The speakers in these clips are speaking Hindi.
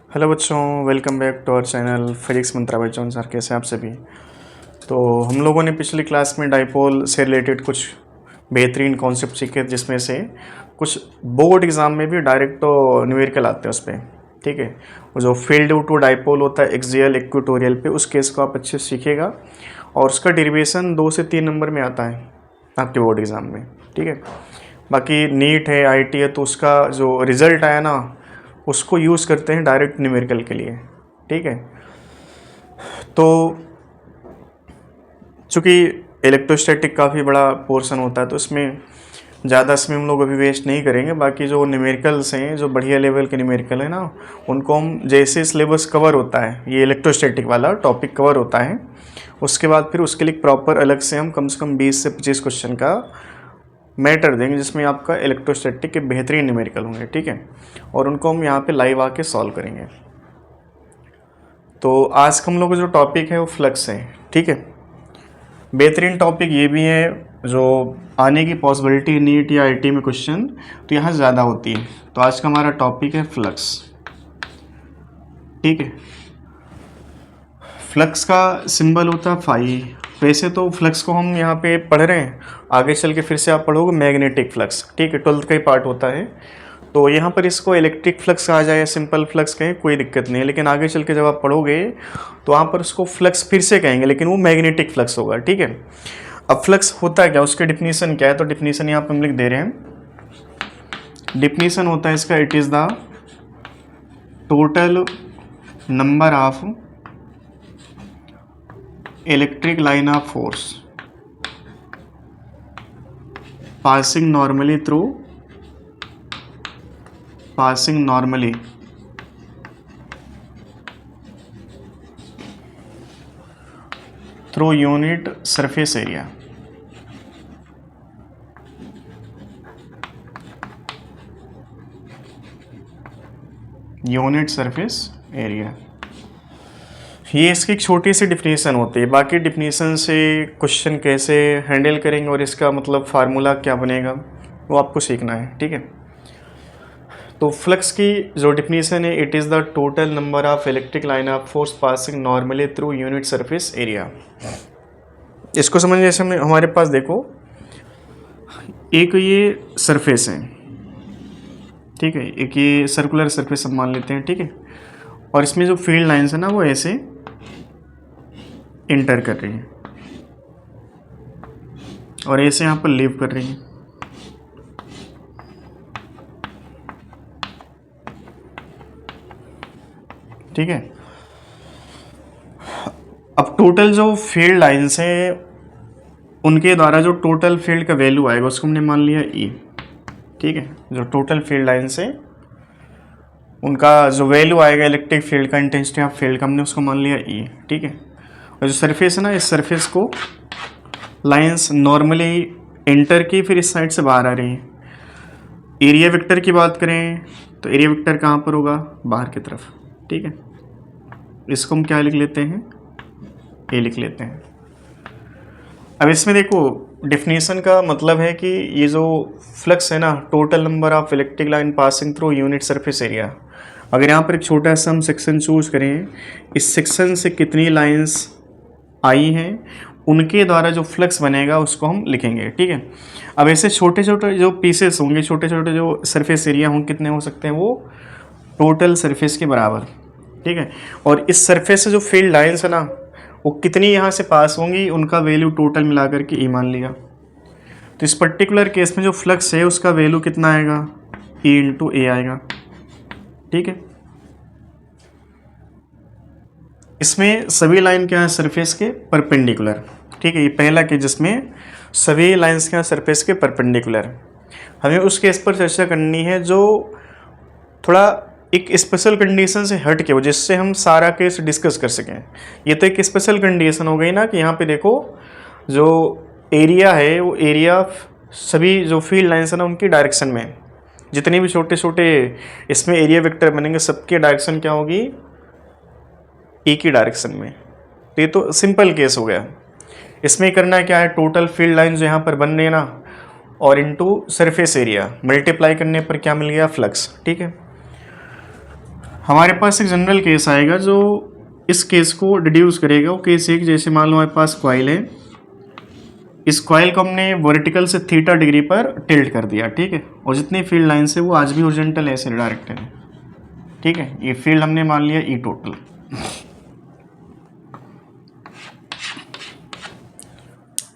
हेलो बच्चों, welcome back to our channel physics Mantra बच्चों। सर कैसे हैं आप सभी। तो हम लोगों ने पिछली क्लास में डाइपोल से रिलेटेड कुछ बेहतरीन कॉन्सेप्ट सीखे, जिसमें से कुछ बोर्ड एग्ज़ाम में भी डायरेक्ट तो न्यूमेरिकल आते हैं उस पर। ठीक है, वो जो फील्ड टू डाइपोल होता है एक्सियल इक्वेटोरियल पे, उस केस को आप अच्छे से सीखिएगा और उसका डेरिवेशन 2 से 3 नंबर में आता है आपके बोर्ड एग्ज़ाम में। ठीक है, बाकी नीट है, आईटी है, तो उसका जो रिज़ल्ट आया ना उसको यूज़ करते हैं डायरेक्ट न्यूमेरिकल के लिए। ठीक है, तो चूँकि इलेक्ट्रोस्टैटिक काफ़ी बड़ा पोर्शन होता है तो इसमें ज़्यादा इसमें हम लोग अभी वेस्ट नहीं करेंगे। बाकी जो न्यूमेरिकल्स हैं, जो बढ़िया लेवल के न्यूमेरिकल है ना, उनको हम जैसे सिलेबस कवर होता है, ये इलेक्ट्रोस्टैटिक वाला टॉपिक कवर होता है, उसके बाद फिर उसके लिए प्रॉपर अलग से हम कम 20 से 25 क्वेश्चन का मैटर देंगे, जिसमें आपका इलेक्ट्रोस्टैटिक के बेहतरीन न्यूमेरिकल होंगे। ठीक है, और उनको हम यहाँ पे लाइव आके सॉल्व करेंगे। तो आज का हम लोग का जो टॉपिक है वो फ्लक्स है। ठीक है, बेहतरीन टॉपिक ये भी है, जो आने की पॉसिबिलिटी नीट या आईटी में क्वेश्चन तो यहाँ ज़्यादा होती है। तो आज का हमारा टॉपिक है फ्लक्स। ठीक है, फ्लक्स का सिंबल होता है फाई। वैसे तो फ्लक्स को हम यहाँ पे पढ़ रहे हैं, आगे चल के फिर से आप पढ़ोगे मैग्नेटिक फ्लक्स। ठीक है, 12th का ही पार्ट होता है। तो यहाँ पर इसको इलेक्ट्रिक फ्लक्स कहा जाए या सिंपल फ्लक्स कहें, कोई दिक्कत नहीं है, लेकिन आगे चल के जब आप पढ़ोगे तो वहाँ पर उसको फ्लक्स फिर से कहेंगे, लेकिन वो मैग्नेटिक फ्लक्स होगा। ठीक है, अब फ्लक्स होता है क्या, उसकी डिफिनीसन क्या है, तो डिफिनीसन यहाँ पर हम लिख दे रहे हैं। डिफिनीसन होता है इसका, it is the total number of electric line of force passing normally through unit surface area। Unit surface area, ये इसकी एक छोटी सी डिफिनीसन होती है। बाकी डिफिनीसन से क्वेश्चन कैसे हैंडल करेंगे और इसका मतलब फार्मूला क्या बनेगा वो आपको सीखना है। ठीक है, तो फ्लक्स की जो डिफिनीसन है, it is the total number of electric line of force passing normally through unit surface area. इसको समझ, जैसे हमारे पास देखो एक ये सरफेस है, ठीक है, एक ये सर्कुलर सरफेस हम मान लेते हैं। ठीक है, और इसमें जो फील्ड लाइंस है ना वो ऐसे इंटर कर रही है और ऐसे यहाँ पर लीव कर रही है। ठीक है, अब टोटल जो फील्ड लाइंस हैं उनके द्वारा जो टोटल फील्ड का वैल्यू आएगा उसको हमने मान लिया ई। ठीक है, जो टोटल फील्ड लाइंस है उनका जो वैल्यू आएगा इलेक्ट्रिक फील्ड का, इंटेंसिटी ऑफ फील्ड का, हमने उसको मान लिया ई। ठीक है, और जो सरफेस है ना, इस सरफेस को लाइंस नॉर्मली एंटर की फिर इस साइड से बाहर आ रही हैं। एरिया वेक्टर की बात करें तो एरिया वेक्टर कहाँ पर होगा, बाहर की तरफ। ठीक है, इसको हम क्या लिख लेते हैं, ए लिख लेते हैं। अब इसमें देखो डिफिनीशन का मतलब है कि ये जो फ्लक्स है ना, total number of electric line passing through unit surface area. अगर यहाँ पर एक छोटा सा हम सेक्शन चूज करें, इस सेक्शन से कितनी लाइंस आई हैं उनके द्वारा जो फ्लक्स बनेगा उसको हम लिखेंगे। ठीक है, अब ऐसे छोटे छोटे जो पीसेस होंगे, छोटे छोटे जो सरफेस एरिया होंगे, कितने हो सकते हैं, वो टोटल सरफेस के बराबर। ठीक है, और इस सरफेस से जो फील्ड लाइंस है ना वो कितनी यहाँ से पास होंगी, उनका वैल्यू टोटल मिला करके ई मान लिया। तो इस पर्टिकुलर केस में जो फ्लक्स है उसका वैल्यू कितना आएगा, ई इंटू ए आएगा। ठीक है, इसमें सभी लाइन क्या है, सरफेस के परपेंडिकुलर। ठीक है, ये पहला केस जिसमें सभी लाइंस क्या है, सरफेस के परपेंडिकुलर। हमें उस केस पर चर्चा करनी है जो थोड़ा एक स्पेशल कंडीशन से हट के हो, जिससे हम सारा केस डिस्कस कर सकें। ये तो एक स्पेशल कंडीशन हो गई ना कि यहाँ पे देखो जो एरिया है वो एरिया सभी जो फील्ड लाइंस है ना उनकी डायरेक्शन में, जितने भी छोटे छोटे इसमें एरिया वेक्टर बनेंगे सबकी डायरेक्शन क्या होगी, ए की डायरेक्शन में। तो ये तो सिंपल केस हो गया। इसमें करना क्या है, टोटल फील्ड लाइन जो यहाँ पर बन रही है ना और इनटू सरफेस एरिया मल्टीप्लाई करने पर क्या मिल गया, फ्लक्स। ठीक है, हमारे पास एक जनरल केस आएगा जो इस केस को डिड्यूस करेगा। वो केस एक, जैसे मान लो हमारे पास कॉइल है, इस कॉइल को हमने वर्टिकल से थीटा डिग्री पर टिल्ट कर दिया, ठीक है, और जितनी फील्ड लाइन्स है वो आज भी हॉरिजॉन्टल ऐसे डायरेक्टेड है, ठीक है। ये फील्ड हमने मान लिया ई टोटल।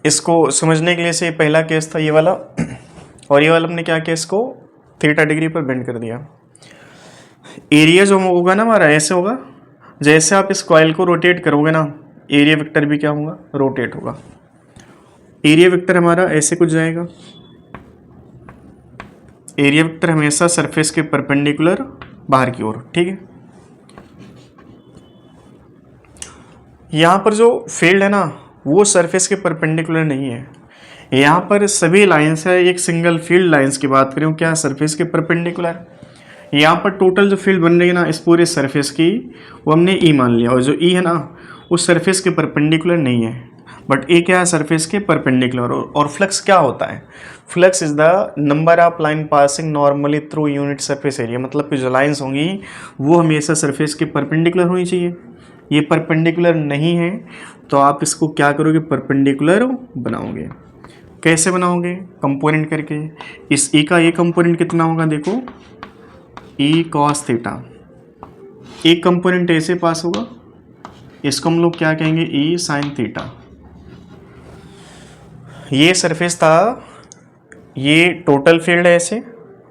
इसको समझने के लिए से पहला केस था ये वाला, और ये वाला हमने क्या किया, इसको थीटा डिग्री पर बेंड कर दिया। एरिया जो होगा ना हमारा ऐसे होगा, जैसे आप इस कॉइल को रोटेट करोगे ना, एरिया वेक्टर भी क्या होगा, रोटेट होगा। एरिया वेक्टर हमारा ऐसे कुछ जाएगा। एरिया वेक्टर हमेशा सरफेस के परपेंडिकुलर बाहर की ओर, ठीक है। यहाँ पर जो फील्ड है ना वो सरफेस के परपेंडिकुलर नहीं है। यहाँ पर सभी लाइंस है, एक सिंगल फील्ड लाइंस की बात करें क्या सरफेस के परपेंडिकुलर। यहाँ पर टोटल जो फील्ड बन रही है ना इस पूरे सरफेस की, वो हमने ई मान लिया, और जो ई है ना वो सरफेस के परपेंडिकुलर नहीं है, बट ए क्या है, सरफेस के परपेंडिकुलर। और फ्लक्स क्या होता है, flux is the number of line passing normally through unit surface area. मतलब कि जो लाइंस होंगी वो हमेशा सरफेस के परपेंडिकुलर होनी चाहिए। ये परपेंडिकुलर नहीं है तो आप इसको क्या करोगे, परपेंडिकुलर बनाओगे। कैसे बनाओगे, कंपोनेंट करके। इस ई का ये कंपोनेंट कितना होगा, देखो ई कॉस थीटा, एक कंपोनेंट ऐसे पास होगा, इसको हम लोग क्या कहेंगे, ई साइन थीटा। ये सरफेस था, ये टोटल फील्ड है ऐसे,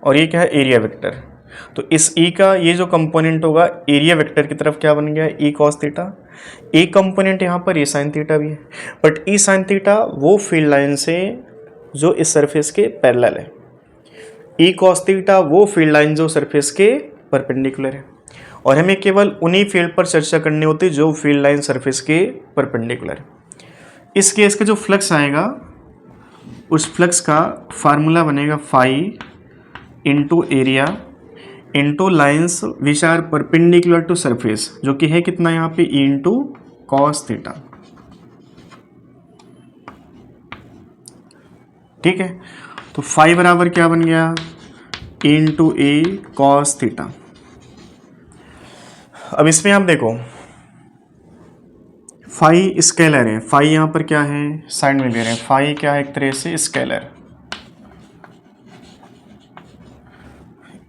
और ये क्या है, एरिया वेक्टर। तो इस ई का ये जो कंपोनेंट होगा एरिया वेक्टर की तरफ क्या बन गया, ई कॉस थीटा। एक कंपोनेंट यहाँ पर ई साइन थीटा भी है, बट ई साइन थीटा वो फील्ड लाइन से जो इस सरफेस के पैरेलल है, ई कॉस थीटा वो फील्ड लाइन जो सरफेस के परपेंडिकुलर है। और हमें केवल उन्हीं फील्ड पर चर्चा करनी होती है जो फील्ड लाइन सरफेस के परपेंडिकुलर है। इस केस का जो फ्लक्स आएगा उस फ्लक्स का फार्मूला बनेगा phi into area into lines which are perpendicular to surface, जो कि है कितना यहाँ पे, ई इंटू कॉस थीटा, ठीक है। तो फाई बराबर क्या बन गया, ए इंटू ए कॉस थीटा। अब इसमें आप देखो फाई स्केलर है, फाई यहाँ पर क्या है, साइड में ले रहे हैं, फाई क्या है, एक तरह से स्केलर।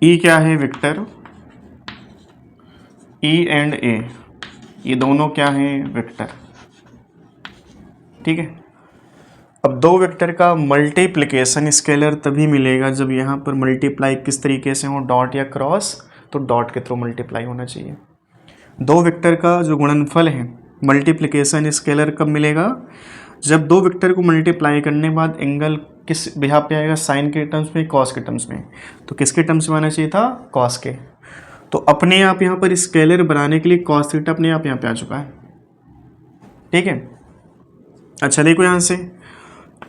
ई क्या है, वेक्टर। ई एंड ए ये दोनों क्या है, वेक्टर, ठीक है। अब दो वेक्टर का मल्टीप्लिकेशन स्केलर तभी मिलेगा जब यहाँ पर मल्टीप्लाई किस तरीके से हो, डॉट या क्रॉस, तो डॉट के थ्रू मल्टीप्लाई होना चाहिए। दो वेक्टर का जो गुणनफल है मल्टीप्लिकेशन स्केलर कब मिलेगा, जब दो वेक्टर को मल्टीप्लाई करने के बाद एंगल किस बिहाफ पे आएगा, साइन के टर्म्स में, कॉस के टर्म्स में। तो किसके टर्म्स में आना चाहिए था, कॉस के। तो अपने आप यहाँ पर स्केलर बनाने के लिए कॉस थीटा अपने आप यहाँ पे आ चुका है, ठीक है। अच्छा देखो यहाँ से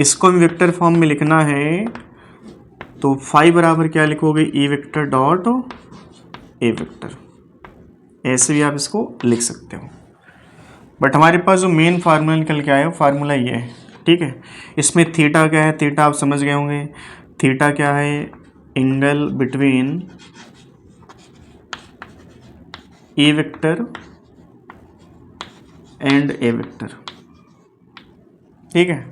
इसको हम वेक्टर फॉर्म में लिखना है, तो फाई बराबर क्या लिखोगे, E vector dot A vector, ऐसे भी आप इसको लिख सकते हो। बट हमारे पास जो मेन फार्मूला निकल के आया है फार्मूला ये है, ठीक है। इसमें थीटा क्या है, थीटा आप समझ गए होंगे, थीटा क्या है, angle between A vector and A vector, ठीक है।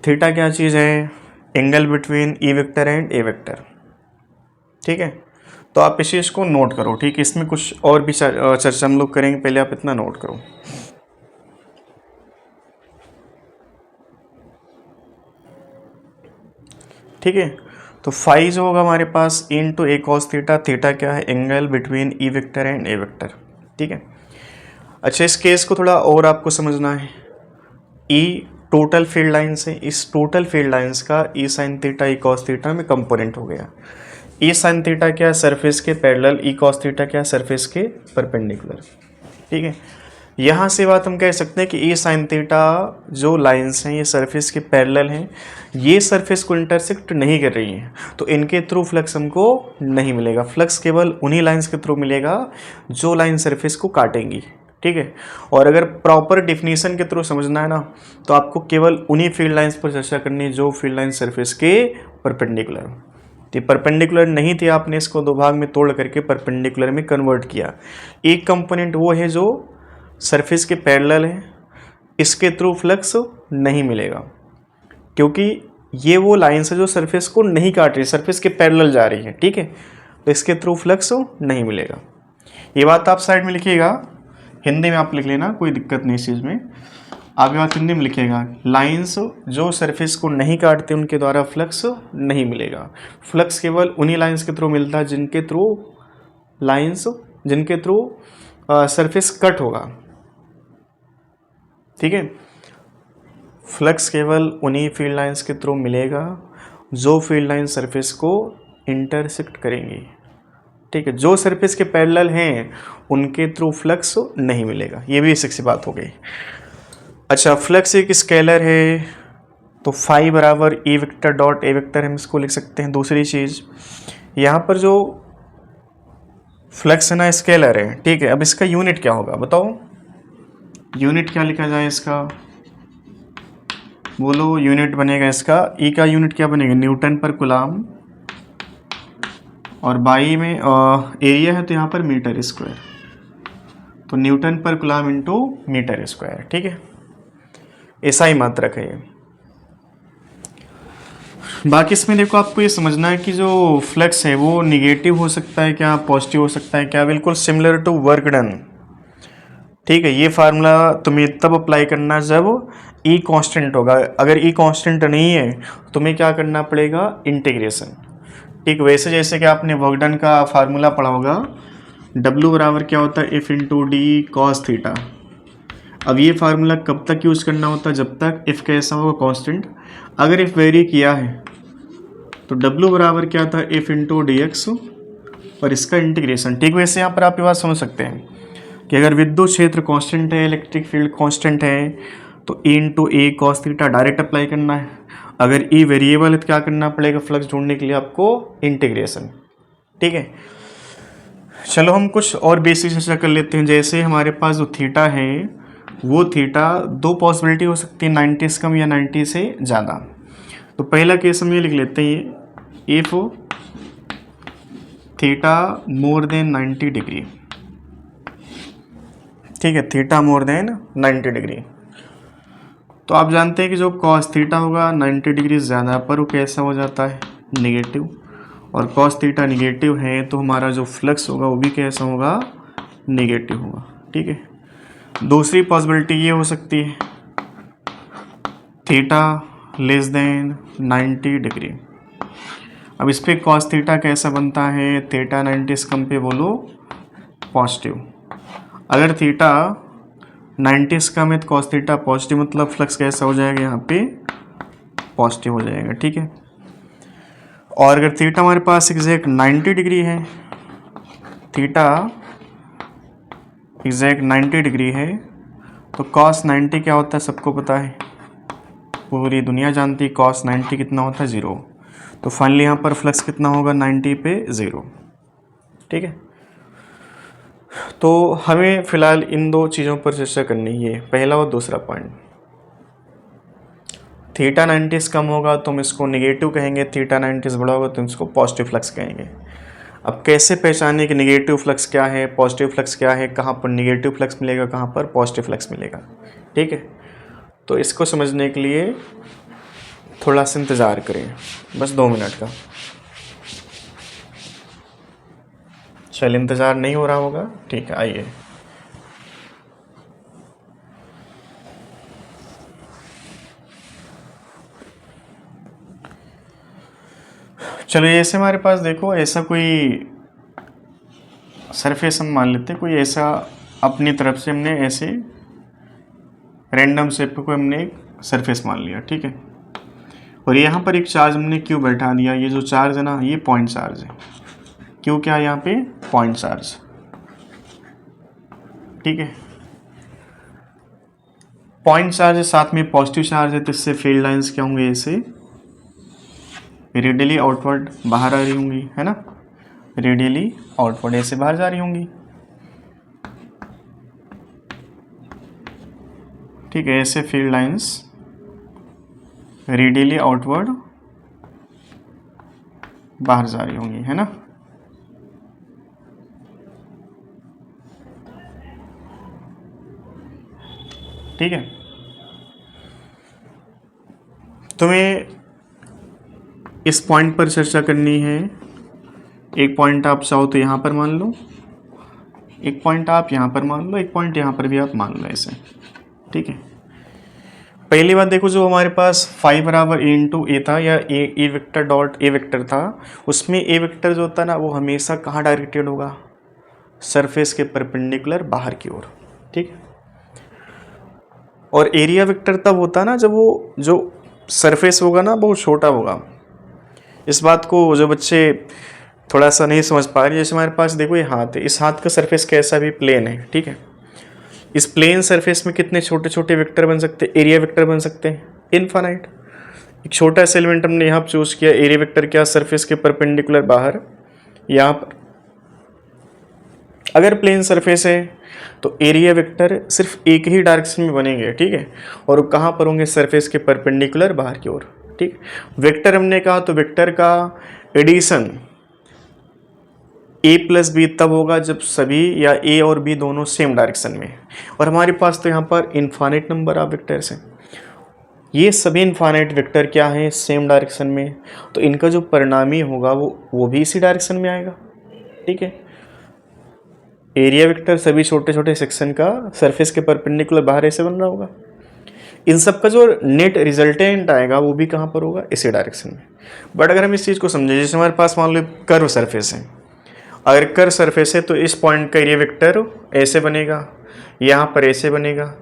थीटा क्या चीज़ है, angle between E vector and A vector, ठीक है। तो आप इस चीज़ को नोट करो, ठीक है। इसमें कुछ और भी चर्चा हम लोग करेंगे, पहले आप इतना नोट करो, ठीक है। तो फाई जो होगा हमारे पास इंटू ए कॉस थीटा, थीटा क्या है, angle between E vector and A vector, ठीक है। अच्छा इस केस को थोड़ा और आपको समझना है, ई टोटल फील्ड लाइन्स है, इस टोटल फील्ड लाइन्स का E sine theta E cos theta में कंपोनेंट हो गया। ई साइन थीटा क्या है, सरफेस के पैरेलल, ई कॉस थीटा क्या है, सरफेस के परपेंडिकुलर, ठीक है। यहाँ से बात हम कह सकते हैं कि ई साइन थीटा जो लाइंस हैं ये सरफेस के पैरेलल हैं, ये सरफेस को इंटरसेक्ट नहीं कर रही हैं, तो इनके थ्रू फ्लक्स हमको नहीं मिलेगा। फ्लक्स केवल उन्हीं लाइंस के थ्रू मिलेगा जो लाइन सरफेस को काटेंगी, ठीक है। और अगर प्रॉपर डिफिनीशन के थ्रू समझना है ना, तो आपको केवल उन्हीं फील्ड लाइंस पर चर्चा करनी है जो फील्ड लाइन सरफेस के परपेंडिकुलर। तो परपेंडिकुलर नहीं थे, आपने इसको दो भाग में तोड़ करके परपेंडिकुलर में कन्वर्ट किया। एक कंपोनेंट वो है जो सरफेस के पैरेलल है, इसके थ्रू फ्लक्स नहीं मिलेगा, क्योंकि ये वो लाइन्स है जो सरफेस को नहीं काट रही, सरफेस के पैरेलल जा रही है, ठीक है, तो इसके थ्रू फ्लक्स नहीं मिलेगा। ये बात आप साइड में लिखिएगा, हिंदी में आप लिख लेना, कोई दिक्कत नहीं इस चीज़ में। आप ये बात हिंदी में लिखिएगा, लाइंस जो सरफेस को नहीं काटते उनके द्वारा फ्लक्स नहीं मिलेगा। फ्लक्स केवल उन्हीं लाइंस के थ्रू मिलता है जिनके थ्रू सरफेस कट होगा, ठीक है। फ्लक्स केवल उन्हीं फील्ड लाइंस के थ्रू मिलेगा जो फील्ड लाइन सरफेस को इंटरसेक्ट करेंगी, ठीक है। जो सरफेस के पैरेलल हैं उनके थ्रू फ्लक्स नहीं मिलेगा। ये भी बेसिक सी बात हो गई। अच्छा, फ्लक्स एक स्केलर है, तो फाई बराबर E vector dot A vector हम इसको लिख सकते हैं। दूसरी चीज़, यहाँ पर जो फ्लक्स है ना स्केलर है, ठीक है। अब इसका यूनिट क्या होगा बताओ, यूनिट क्या लिखा जाए इसका, बोलो। यूनिट बनेगा इसका, ई का यूनिट क्या बनेगा, न्यूटन पर कुलाम, और बाई में एरिया है तो यहाँ पर मीटर स्क्वायर, तो न्यूटन पर कुलाम इंटू मीटर स्क्वायर, ठीक है। ऐसा ही मात्रक है ये। बाकी इसमें देखो आपको ये समझना है कि जो फ्लक्स है वो निगेटिव हो सकता है क्या, पॉजिटिव हो सकता है क्या, बिल्कुल सिमिलर टू वर्क डन, ठीक है। ये फार्मूला तुम्हें तब अप्लाई करना जब ई कांस्टेंट होगा। अगर ई कांस्टेंट नहीं है तो तुम्हें क्या करना पड़ेगा, इंटीग्रेशन, ठीक। वैसे जैसे कि आपने वर्क डन का फार्मूला पढ़ा होगा, W बराबर क्या होता है, F into D cos theta. अब ये फार्मूला कब तक यूज़ करना होता है, जब तक इफ़ कैसा होगा, कांस्टेंट। अगर इफ़ वेरी किया है तो W बराबर क्या था, एफ इंटू डी एक्स, और इसका इंटीग्रेशन, ठीक। वैसे यहाँ पर आप ये बात समझ सकते हैं कि अगर विद्युत क्षेत्र कांस्टेंट है, इलेक्ट्रिक फील्ड कांस्टेंट है, तो E इंटू ए कॉस थीटा डायरेक्ट अप्लाई करना है। अगर E वेरिएबल है तो क्या करना पड़ेगा, फ्लक्स ढूंढने के लिए आपको इंटीग्रेशन, ठीक है। चलो हम कुछ और बेसिक चर्चा कर लेते हैं। जैसे हमारे पास जो थीटा है वो थीटा दो पॉसिबिलिटी हो सकती है, 90 से कम या 90 से ज़्यादा। तो पहला केस हम ये लिख लेते हैं, if theta more than 90 degree, ठीक है, थीटा मोर देन 90 डिग्री। तो आप जानते हैं कि जो कॉस थीटा होगा 90 डिग्री ज़्यादा पर वो कैसा हो जाता है, निगेटिव, और कॉस थीटा निगेटिव है तो हमारा जो फ्लक्स होगा वो भी कैसा होगा, निगेटिव होगा, ठीक है। दूसरी पॉसिबिलिटी ये हो सकती है, थीटा लेस देन 90 डिग्री। अब इस पर कॉस थीटा कैसा बनता है, थीटा 90 से कम पे बोलो पॉजिटिव। अगर थीटा 90 से कम है तो कॉस थीटा पॉजिटिव, मतलब फ्लक्स कैसा हो जाएगा, यहाँ पे पॉजिटिव हो जाएगा, ठीक है। और अगर थीटा हमारे पास एग्जैक्ट 90 डिग्री है, थीटा एग्जैक्ट 90 डिग्री है, तो कॉस 90 क्या होता है सबको पता है, पूरी दुनिया जानती है कॉस 90 कितना होता है, 0। तो फाइनली यहाँ पर फ्लक्स कितना होगा, 90 पे 0, ठीक है। तो हमें फ़िलहाल इन दो चीज़ों पर चर्चा करनी है, पहला और दूसरा पॉइंट। थीटा 90 से कम होगा तो हम इसको निगेटिव कहेंगे, थीटा 90 से बड़ा होगा तो हम इसको पॉजिटिव फ्लक्स कहेंगे। अब कैसे पहचाने कि निगेटिव फ्लक्स क्या है, पॉजिटिव फ्लक्स क्या है, कहाँ पर निगेटिव फ्लक्स मिलेगा, कहाँ पर पॉजिटिव फ्लक्स मिलेगा, ठीक है। तो इसको समझने के लिए थोड़ा सा इंतज़ार करें, बस 2 मिनट का। चल, इंतज़ार नहीं हो रहा होगा, ठीक है, आइए। चलो, ऐसे हमारे पास देखो ऐसा कोई सरफेस हम मान लेते हैं, कोई ऐसा अपनी तरफ से हमने ऐसे रैंडम शेप को हमने एक सरफेस मान लिया, ठीक है। और यहाँ पर एक चार्ज हमने क्यू बैठा दिया, ये जो चार्ज है ना ये पॉइंट चार्ज है, क्यू क्या है यहाँ पे, पॉइंट चार्ज, ठीक है। पॉइंट चार्ज है, साथ में पॉजिटिव चार्ज है, तो इससे फील्ड लाइंस क्या होंगे, ऐसे रेडियली आउटवर्ड बाहर आ रही होंगी, है ना, रेडियली आउटवर्ड ऐसे बाहर जा रही होंगी, ठीक है। ऐसे फील्ड लाइंस रेडियली आउटवर्ड बाहर जा रही होंगी, है ना। ठीक है, तुम्हें इस पॉइंट पर चर्चा करनी है। एक पॉइंट आप चाहो तो यहाँ पर मान लो, एक पॉइंट आप यहाँ पर मान लो, एक पॉइंट यहाँ पर भी आप मान लो ऐसे। ठीक है, पहली बात देखो, जो हमारे पास फाई बराबर ए इंटू ए था, या ए वेक्टर डॉट ए वेक्टर था, उसमें ए वेक्टर जो होता है ना वो हमेशा कहाँ डायरेक्टेड होगा, सरफेस के परपेंडिकुलर बाहर की ओर। ठीक है, और एरिया वेक्टर तब होता है ना जब वो जो सरफेस होगा ना बहुत छोटा होगा। इस बात को जो बच्चे थोड़ा सा नहीं समझ पा रहे, जैसे हमारे पास देखो ये हाथ है, इस हाथ का सरफेस कैसा भी प्लेन है। ठीक है, इस प्लेन सरफेस में कितने छोटे छोटे वेक्टर बन सकते हैं, एरिया वेक्टर बन सकते हैं, इनफाइनाइट। एक छोटा सा एलिमेंट हमने यहाँ चूज किया, एरिया वेक्टर क्या, सरफेस के परपेंडिकुलर बाहर। यहाँ पर अगर प्लेन सरफेस है तो एरिया वेक्टर सिर्फ एक ही डायरेक्शन में बनेंगे। ठीक है, और कहाँ पर होंगे, सरफेस के परपेंडिकुलर बाहर की ओर। ठीक, वेक्टर हमने कहा तो वेक्टर का एडिशन a प्लस बी तब होगा जब सभी या a और b दोनों सेम डायरेक्शन में, और हमारे पास तो यहाँ पर इनफाइनाइट नंबर ऑफ वेक्टर्स हैं। ये सभी इनफाइनाइट वेक्टर क्या हैं, सेम डायरेक्शन में, तो इनका जो परिणामी होगा वो भी इसी डायरेक्शन में आएगा। ठीक है, एरिया वेक्टर सभी छोटे छोटे सेक्शन का सरफेस के परपेंडिकुलर बाहर ऐसे बन रहा होगा। इन सब का जो नेट रिजल्टेंट आएगा वो भी कहाँ पर होगा, इसी डायरेक्शन में। बट अगर हम इस चीज़ को समझें, जैसे हमारे पास मान लो कर्व सरफेस है, अगर कर्व सरफेस है तो इस पॉइंट का एरिया वेक्टर ऐसे बनेगा, यहाँ पर ऐसे बनेगा,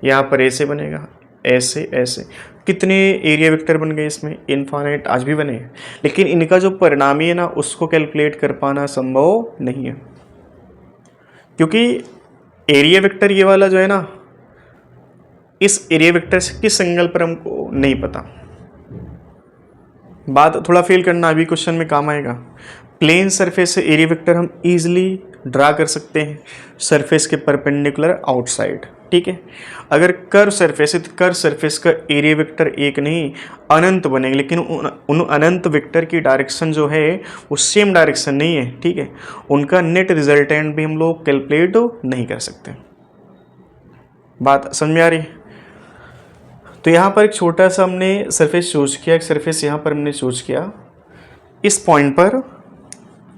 यहाँ पर ऐसे बनेगा, ऐसे ऐसे। कितने एरिया वेक्टर बन गए इसमें, इनफाइनाइट आज भी बने, लेकिन इनका जो परिणामी है ना उसको कैलकुलेट कर पाना संभव नहीं है, क्योंकि एरिया वेक्टर ये वाला जो है ना, इस एरिया वेक्टर से किस एंगल पर हमको नहीं पता। बात थोड़ा फेल करना अभी क्वेश्चन में काम आएगा। प्लेन सरफेस से एरिया वेक्टर हम इजीली ड्रा कर सकते हैं सरफेस के परपेंडिकुलर आउटसाइड। ठीक है, अगर कर्व सरफेस है तो कर्व सरफेस का एरिया वेक्टर एक नहीं अनंत बनेगा, लेकिन उन अनंत वेक्टर की डायरेक्शन जो है वो सेम डायरेक्शन नहीं है। ठीक है, उनका नेट रिजल्टेंट भी हम लोग कैलकुलेट नहीं कर सकते। बात समझ में आ रही है। तो यहाँ पर एक छोटा सा हमने सरफेस चूज किया, एक सरफेस यहाँ पर हमने चूज किया। इस पॉइंट पर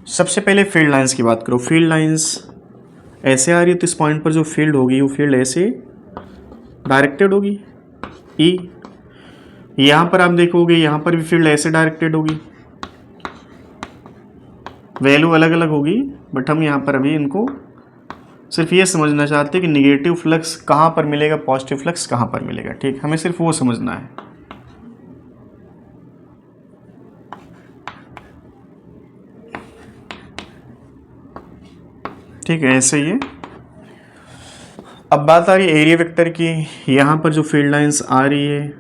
सबसे पहले फील्ड लाइंस की बात करो। फील्ड लाइंस ऐसे आ रही है तो इस पॉइंट पर जो फील्ड होगी वो फील्ड ऐसे डायरेक्टेड होगी ई। यहाँ पर आप देखोगे यहाँ पर भी फील्ड ऐसे डायरेक्टेड होगी, वैल्यू अलग अलग होगी, बट हम यहाँ पर अभी इनको सिर्फ ये समझना चाहते हैं कि निगेटिव फ्लक्स कहाँ पर मिलेगा, पॉजिटिव फ्लक्स कहाँ पर मिलेगा। ठीक, हमें सिर्फ वो समझना है। ठीक है, ऐसे ही है। अब बात आ रही है एरिया वेक्टर की। यहाँ पर जो फील्ड लाइंस आ रही है,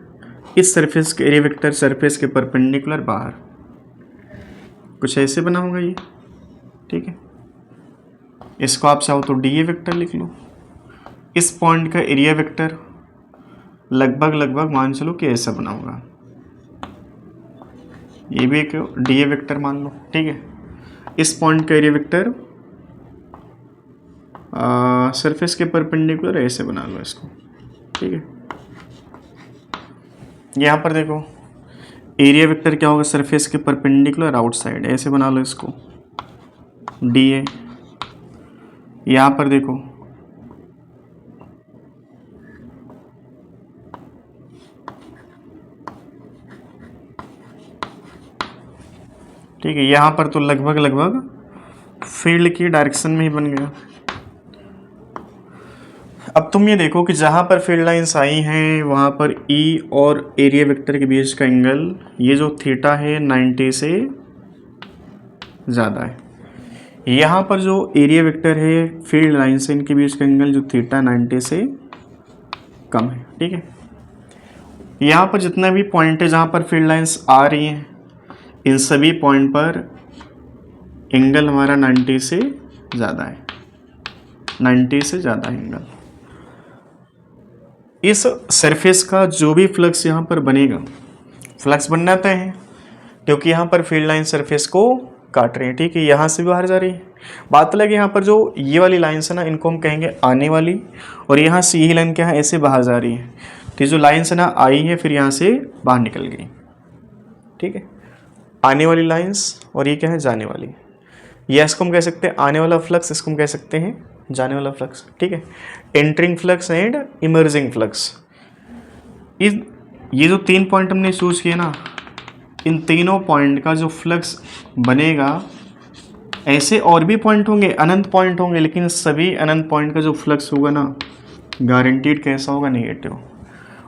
इस सरफेस के एरिया वेक्टर सरफेस के परपेंडिकुलर बाहर कुछ ऐसे बना होगा ये। ठीक है, इसको आप चाहो तो डी ए वेक्टर लिख लो। इस पॉइंट का एरिया वेक्टर लगभग मान चलो कि ऐसा बना होगा, ये भी एक डी ए वेक्टर मान लो। ठीक है, इस पॉइंट का एरिया वेक्टर सरफेस के परपेंडिकुलर ऐसे बना लो इसको। ठीक है, यहाँ पर देखो एरिया वेक्टर क्या होगा, सरफेस के परपेंडिकुलर आउटसाइड, ऐसे बना लो इसको डी ए। यहाँ पर देखो ठीक है, यहाँ पर तो लगभग फील्ड की डायरेक्शन में ही बन गया। अब तुम ये देखो कि जहाँ पर फील्ड लाइंस आई हैं वहाँ पर ई और एरिया वेक्टर के बीच का एंगल, ये जो थीटा है 90 से ज़्यादा है। यहाँ पर जो एरिया वेक्टर है फील्ड लाइन से इनके बीच का एंगल जो थीटा 90 से कम है। ठीक है, यहाँ पर जितना भी पॉइंट है जहाँ पर फील्ड लाइंस आ रही हैं, इन सभी पॉइंट पर एंगल हमारा 90 से ज़्यादा है, 90 से ज़्यादा एंगल। इस सरफेस का जो भी फ्लक्स यहाँ पर बनेगा, फ्लक्स बनना तय है, क्योंकि यहाँ पर फील्ड लाइन सरफेस को काट रही है, ठीक है, यहाँ से भी बाहर जा रही है। बात अलग है, यहाँ पर जो ये वाली लाइन्स है ना, इनको हम कहेंगे आने वाली, और यहाँ से यही लाइन क्या है, ऐसे बाहर जा रही है। तो ये जो लाइन्स है ना, आई है फिर यहाँ से बाहर निकल गई, ठीक है, आने वाली लाइन्स, और ये क्या है, जाने वाली। ये इसको हम कह सकते हैं आने वाला फ्लक्स, इसको हम कह सकते हैं जाने वाला फ्लक्स, ठीक है। Entering flux and emerging flux, ये जो 3 पॉइंट हमने चूज किए ना, इन तीनों पॉइंट का जो फ्लक्स बनेगा, ऐसे और भी पॉइंट होंगे, अनंत पॉइंट होंगे, लेकिन सभी अनंत पॉइंट का जो फ्लक्स होगा ना, गारंटीड कैसा होगा, नेगेटिव।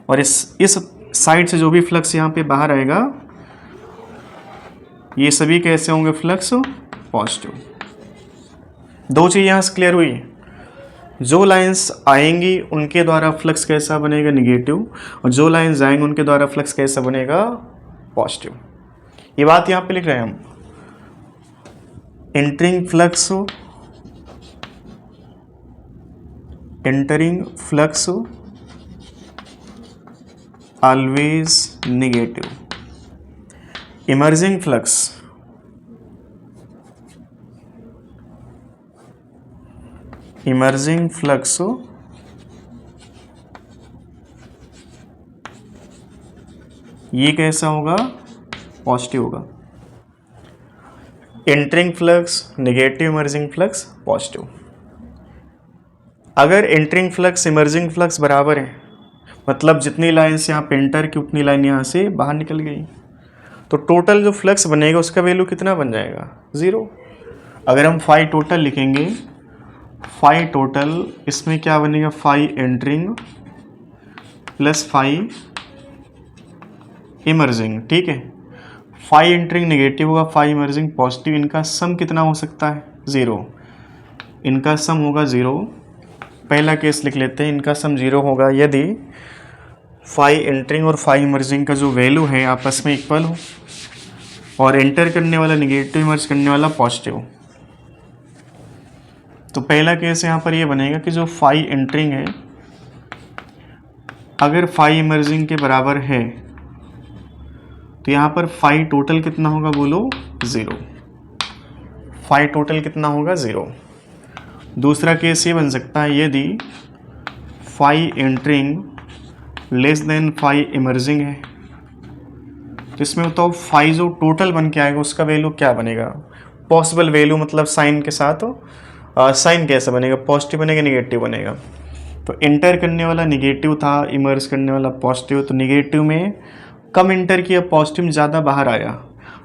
और इस साइड से जो भी फ्लक्स यहाँ पे बाहर आएगा, ये सभी कैसे होंगे, फ्लक्स पॉजिटिव। दो चीज़ यहाँ से क्लियर हुई, जो लाइंस आएंगी उनके द्वारा फ्लक्स कैसा बनेगा, निगेटिव, और जो लाइंस जाएंगे उनके द्वारा फ्लक्स कैसा बनेगा, पॉजिटिव। ये बात यहाँ पे लिख रहे हैं हम। Entering flux always negative, emerging flux ये कैसा होगा, पॉजिटिव होगा। Entering flux negative, emerging flux positive. अगर एंटरिंग फ्लक्स इमर्जिंग फ्लक्स बराबर है, मतलब जितनी लाइन्स यहाँ पे एंटर की उतनी लाइन यहाँ से बाहर निकल गई, तो टोटल जो फ्लक्स बनेगा उसका वैल्यू कितना बन जाएगा, 0। अगर हम फाई टोटल लिखेंगे, फाई टोटल, इसमें क्या बनेगा, phi entering plus phi emerging, ठीक है। फाई एंटरिंग नेगेटिव होगा, फाई इमर्जिंग पॉजिटिव, इनका सम कितना हो सकता है, 0। इनका सम होगा 0। पहला केस लिख लेते हैं, इनका सम 0 होगा यदि फाई एंटरिंग और फाई इमर्जिंग का जो वैल्यू है आपस में इक्वल हो, और एंटर करने वाला नेगेटिव, इमर्ज करने वाला पॉजिटिव। तो पहला केस यहाँ पर ये बनेगा कि जो फाई एंटरिंग है अगर फाई इमर्जिंग के बराबर है, तो यहाँ पर फाई टोटल कितना होगा, बोलो, 0। फाई टोटल कितना होगा, 0। दूसरा केस ये बन सकता है यदि phi entering less than phi emerging है, तो इसमें बताओ फाई जो टोटल बन के आएगा उसका वैल्यू क्या बनेगा, पॉसिबल वैल्यू, मतलब साइन के साथ साइन कैसा बनेगा, पॉजिटिव बनेगा, नेगेटिव बनेगा। तो एंटर करने वाला नेगेटिव था, इमर्ज करने वाला पॉजिटिव, तो नेगेटिव में कम एंटर किया, पॉजिटिव में ज़्यादा बाहर आया,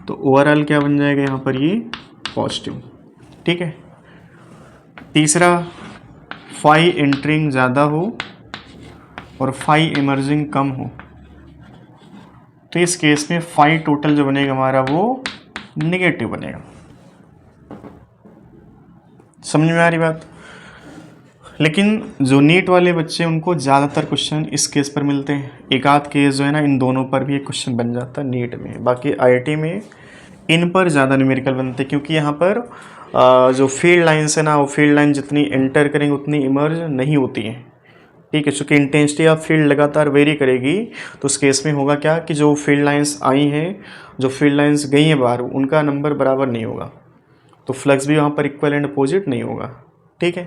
तो ओवरऑल क्या बन जाएगा यहाँ पर, ये पॉजिटिव, ठीक है। तीसरा, फाई एंटरिंग ज़्यादा हो और फाई इमर्जिंग कम हो, तो इस केस में फाई टोटल जो बनेगा हमारा वो नेगेटिव बनेगा। समझ में आ रही बात। लेकिन जो नीट वाले बच्चे उनको ज़्यादातर क्वेश्चन इस केस पर मिलते हैं, एक आध केस जो है ना इन दोनों पर भी एक क्वेश्चन बन जाता है नीट में, बाकी आईआईटी में इन पर ज़्यादा न्यूमेरिकल बनते हैं, क्योंकि यहाँ पर जो फील्ड लाइन्स है ना, वो फील्ड लाइन जितनी एंटर करेंगे उतनी इमर्ज नहीं होती हैं, ठीक है। चूँकि इंटेंसिटी ऑफ फील्ड लगातार वेरी करेगी, तो उस केस में होगा क्या कि जो फील्ड लाइन्स आई हैं, जो फील्ड लाइन्स गई हैं बाहर, उनका नंबर बराबर नहीं होगा, तो फ्लक्स भी वहाँ पर इक्वल एंड अपोजिट नहीं होगा, ठीक है।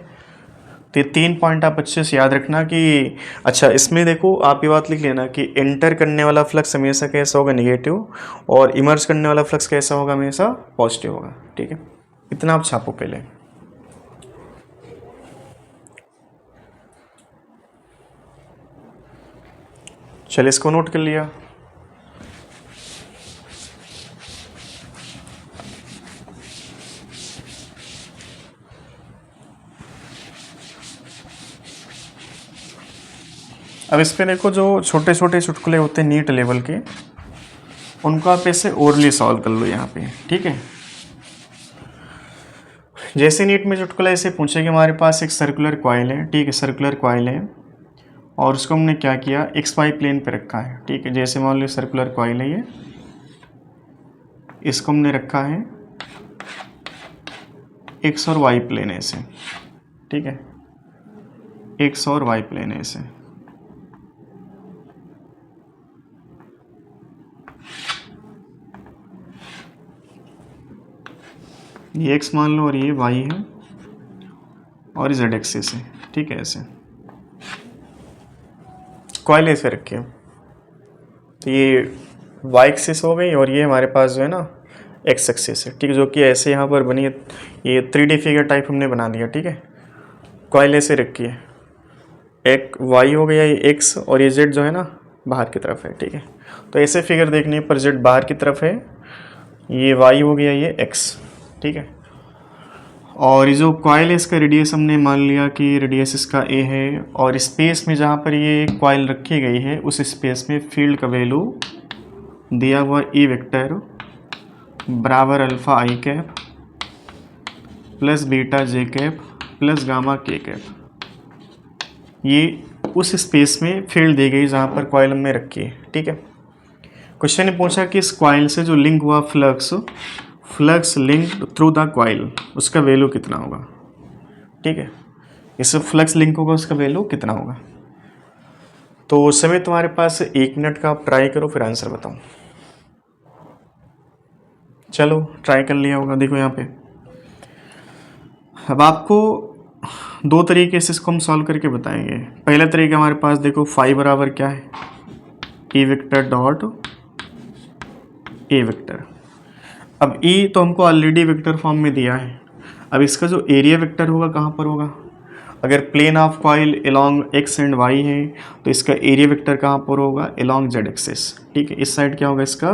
तो ये 3 पॉइंट आप अच्छे से याद रखना कि अच्छा, इसमें देखो आप ये बात लिख लेना कि एंटर करने वाला फ्लक्स हमेशा कैसा होगा, नेगेटिव, और इमर्ज करने वाला फ्लक्स कैसा होगा, हमेशा पॉजिटिव होगा, ठीक है। इतना आप छापो पहले। चलिए इसको नोट कर लिया। अब इस पे देखो, जो छोटे छोटे चुटकुले होते हैं नीट लेवल के, उनको आप ऐसे ओरली सॉल्व कर लो यहाँ पे, ठीक है। जैसे नीट में चुटकुला ऐसे पूछे कि हमारे पास एक सर्कुलर कॉइल है, ठीक है, सर्कुलर कॉइल है, और उसको हमने क्या किया, एक्स वाई प्लेन पे रखा है, ठीक है। जैसे मान लो सर्कुलर कॉइल है ये, इसको हमने रखा है एक्स और वाई प्लेन ऐसे, ठीक है, एक्स और वाई प्लेन ऐसे। ये एक्स मान लो और ये वाई है और जेड एक्सिस है, ठीक है। ऐसे कॉइल ऐसे रखिए, तो ये वाई एक्सिस हो गई और ये हमारे पास जो है ना एक्स एक्सिस है, ठीक है, जो कि ऐसे यहाँ पर बनी है। ये 3D फिगर टाइप हमने बना दिया, ठीक है। कॉइल ऐसे रखिए, एक वाई हो गया ये एक्स और ये जेड जो है ना बाहर की तरफ है, ठीक है। तो ऐसे फिगर देखने पर जेड बाहर की तरफ है, ये वाई हो गया ये एक्स, ठीक है। और ये जो कॉइल है इसका रेडियस हमने मान लिया कि रेडियस इसका ए है, और स्पेस में जहाँ पर ये कॉइल रखी गई है उस स्पेस में फील्ड का वैल्यू दिया हुआ ई वेक्टर बराबर अल्फ़ा आई कैप प्लस बीटा जे कैप प्लस गामा के कैप, ये उस स्पेस में फील्ड दी गई जहाँ पर कॉइल हमने रखी है, ठीक है। क्वेश्चन ने पूछा कि इस कॉइल से जो लिंक हुआ flux link through the coil, उसका वैल्यू कितना होगा, ठीक है। इससे फ्लक्स लिंक होगा उसका वैल्यू कितना होगा। तो उस समय तुम्हारे पास 1 मिनट का, आप ट्राई करो फिर आंसर बताओ। चलो ट्राई कर लिया होगा। देखो यहाँ पे अब आपको 2 तरीके से इसको हम सॉल्व करके बताएंगे। पहला तरीका हमारे पास देखो, फाई बराबर क्या है, E vector dot A vector. अब ई तो हमको ऑलरेडी वेक्टर फॉर्म में दिया है। अब इसका जो एरिया वेक्टर होगा कहाँ पर होगा, अगर plane of coil along X and Y है तो इसका एरिया वेक्टर कहाँ पर होगा, अलोंग जेड एक्सिस, ठीक है। इस साइड क्या होगा इसका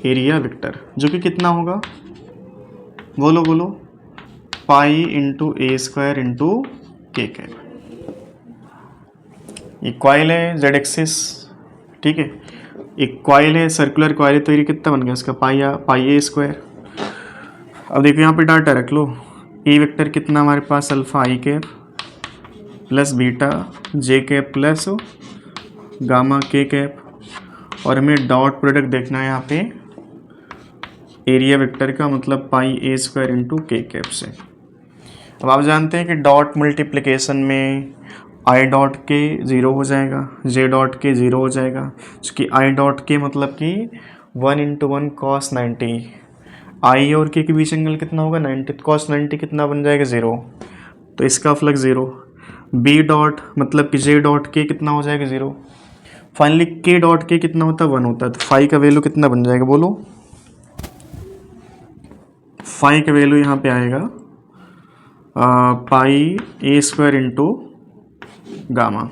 एरिया वेक्टर, जो कि कितना होगा, बोलो बोलो, पाई इंटू ए स्क्वायर इंटू के कैप। ये कॉइल है जेड एक्सिस, ठीक है। एक कॉइल है, सर्कुलर कॉइल है, तो ये कितना बन गया इसका पाई ए स्क्वायर। अब देखो यहाँ पे डाटा रख लो, ए वेक्टर कितना हमारे पास अल्फ़ा आई कैप प्लस बीटा जे कैप प्लस गामा के कैप, और हमें डॉट प्रोडक्ट देखना है यहाँ पे एरिया वेक्टर का, मतलब पाई ए स्क्वायर इंटू के कैप से। अब आप जानते हैं कि डॉट मल्टीप्लिकेशन में आई डॉट के 0 हो जाएगा, जे डॉट के 0 हो जाएगा, क्योंकि आई डॉट के मतलब कि 1 इंटू 1 कॉस 90, आई और के बीच एंगल कितना होगा 90, कॉस 90 कितना बन जाएगा 0, तो इसका फ्लक्स 0। बी डॉट मतलब कि जे डॉट के कितना हो जाएगा 0। फाइनली के डॉट के कितना होता है 1 होता है, तो फाई का वैल्यू कितना बन जाएगा बोलो, फाई का वैल्यू यहाँ पे आएगा पाई ए स्क्वायर इंटू गामा,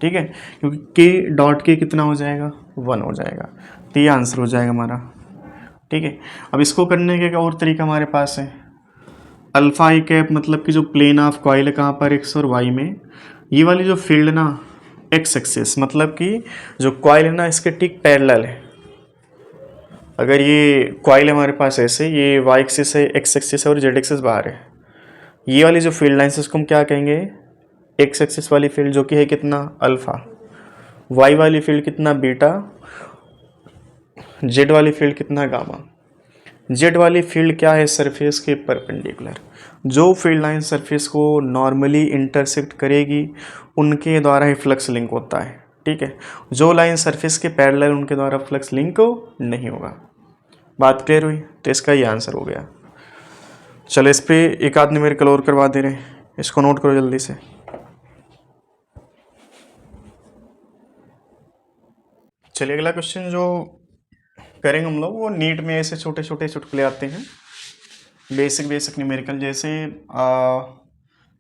ठीक है, क्योंकि के डॉट के कितना हो जाएगा 1 हो जाएगा, तो ये आंसर हो जाएगा हमारा, ठीक है। अब इसको करने का और तरीका हमारे पास है, अल्फा आई कैप मतलब कि जो प्लेन ऑफ कॉइल है कहाँ पर एक्स और वाई में, ये वाली जो फील्ड ना एक्स एक्सिस मतलब कि जो कॉइल है ना इसके ठीक पैरेलल है। अगर ये कॉइल हमारे पास ऐसे, ये वाई एक्सिस है, एक्स एक्सिस है और जेड एक्सिस बाहर है, ये वाली जो फील्ड लाइन्स इसको हम क्या कहेंगे, एक्स एक्सिस वाली फील्ड जो कि है कितना अल्फा, वाई वाली फील्ड कितना बीटा, जेड वाली फील्ड कितना गामा। जेड वाली फील्ड क्या है, सरफेस के परपेंडिकुलर, जो फील्ड लाइन सरफेस को नॉर्मली इंटरसेक्ट करेगी उनके द्वारा ही फ्लक्स लिंक होता है, ठीक है। जो लाइन सरफेस के पैरेलल उनके द्वारा फ्लक्स लिंक नहीं होगा। बात क्लियर हुई, तो इसका ये आंसर हो गया। चलो इस पे एक आध न्यूमेरिकल और करवा दे रहे हैं, इसको नोट करो जल्दी से। चलिए अगला क्वेश्चन जो करेंगे हम लोग वो नीट में ऐसे छोटे छोटे चुटकुले आते हैं, बेसिक न्यूमेरिकल। जैसे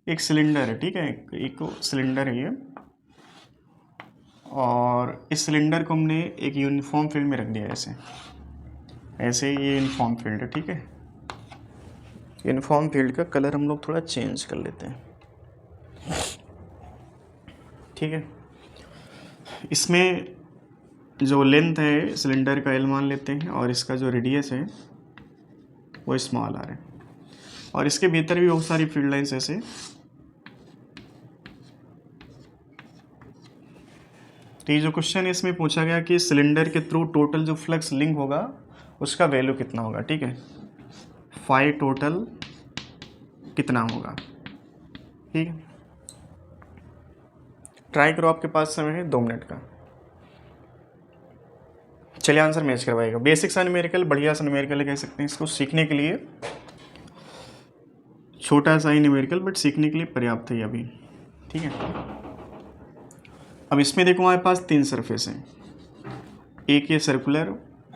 एक सिलेंडर है, ठीक है, एक सिलेंडर है ये, और इस सिलेंडर को हमने एक यूनिफॉर्म फील्ड में रख दिया ऐसे ऐसे, ये यूनिफॉर्म फील्ड है, ठीक है। यूनिफॉर्म फील्ड का कलर हम लोग थोड़ा चेंज कर लेते हैं, ठीक है। इसमें जो लेंथ है सिलेंडर का एल मान लेते हैं, और इसका जो रेडियस है वो स्मॉल आर है, और इसके भीतर भी बहुत सारी फील्ड लाइंस ऐसे। तो ये जो क्वेश्चन है इसमें पूछा गया कि सिलेंडर के थ्रू टोटल जो फ्लक्स लिंक होगा उसका वैल्यू कितना होगा, ठीक है, फाई टोटल कितना होगा, ठीक है। ट्राई करो, आपके पास समय है 2 मिनट का। चलिए आंसर मैच करवाएगा। बेसिक सा न्यूमेरिकल, बढ़िया सा न्यूमेरिकल कह सकते हैं इसको, सीखने के लिए छोटा सा ही न्यूमेरिकल बट सीखने के लिए पर्याप्त है अभी, ठीक है। अब इसमें देखो हमारे पास 3 सरफेस हैं, एक ये सर्कुलर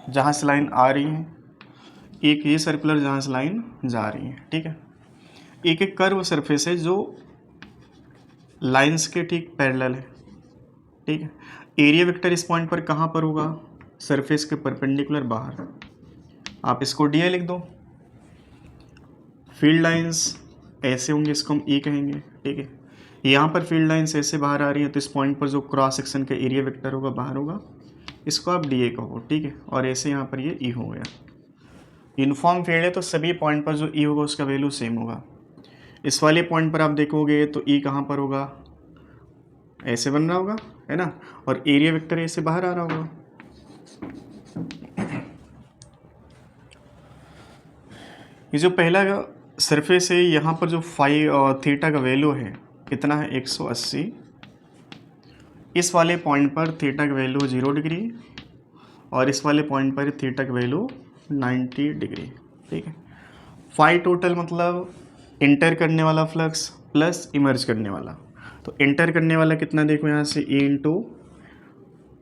जहाँ से लाइन आ रही है, एक ये सर्कुलर जहाँ से लाइन जा रही है, ठीक है। एक एक कर्व सरफेस है जो लाइंस के ठीक पैरेलल है, ठीक है। एरिया वेक्टर इस पॉइंट पर कहाँ पर होगा, सरफेस के परपेंडिकुलर बाहर, आप इसको डी लिख दो। फील्ड लाइंस ऐसे होंगे, इसको हम ई कहेंगे, ठीक है। यहाँ पर फील्ड लाइंस ऐसे बाहर आ रही है तो इस पॉइंट पर जो क्रॉस सेक्शन का एरिया वेक्टर होगा बाहर होगा, इसको आप डी ए कहो, ठीक है। और ऐसे यहाँ पर ये ई हो गया। यूनिफॉर्म फील्ड है तो सभी पॉइंट पर जो ई होगा उसका वैल्यू सेम होगा। इस वाले पॉइंट पर आप देखोगे तो ई कहाँ पर होगा, ऐसे बन रहा होगा, है ना, और एरिया वेक्टर ऐसे बाहर आ रहा होगा। ये जो पहला सरफेस है यहाँ पर जो फाई और थीटा का वैल्यू है कितना है 180, इस वाले पॉइंट पर थीटा का वैल्यू 0 डिग्री और इस वाले पॉइंट पर थीटा का वैल्यू 90 डिग्री, ठीक है। फाई टोटल मतलब इंटर करने वाला फ्लक्स प्लस इमर्ज करने वाला, तो इंटर करने वाला कितना देखो यहाँ से ए इंटू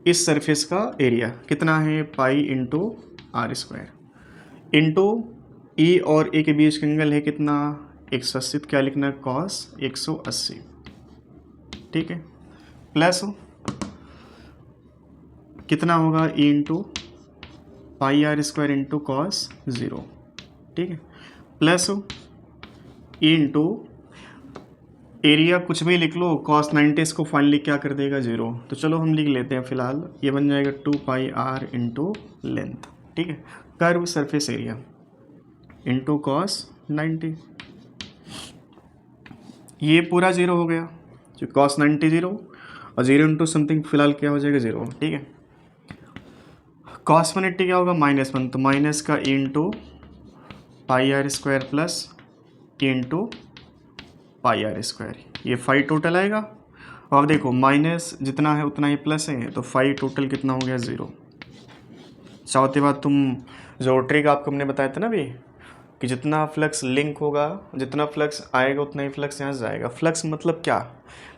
इस सरफेस का एरिया कितना है pi into R square into E और ए के बीच का एंगल है कितना 180, क्या लिखना है कॉस 180, ठीक है, प्लस कितना होगा E into pi R square into cos 0, ठीक है, प्लस ई इंटू एरिया कुछ भी लिख लो, कॉस 90 इसको फाइनली क्या कर देगा 0, तो चलो हम लिख लेते हैं फिलहाल, ये बन जाएगा 2 पाई आर इंटू लेंथ, ठीक है, curve surface area into cos 90, ये पूरा 0 हो गया, जो कॉस 90 0 और 0 इंटू समथिंग फिलहाल क्या हो जाएगा 0, ठीक है। कॉस 180 क्या होगा -1, तो माइनस का E into pi R square plus E into pi R square, ये फाई टोटल आएगा। और अब देखो माइनस जितना है उतना ही प्लस है, तो फाई टोटल कितना हो गया 0। चौथी बात, तुम जो ट्रिक आपको हमने बताया था ना अभी कि जितना फ्लक्स लिंक होगा, जितना फ्लक्स आएगा उतना ही फ्लक्स यहाँ से जाएगा। फ्लक्स मतलब क्या,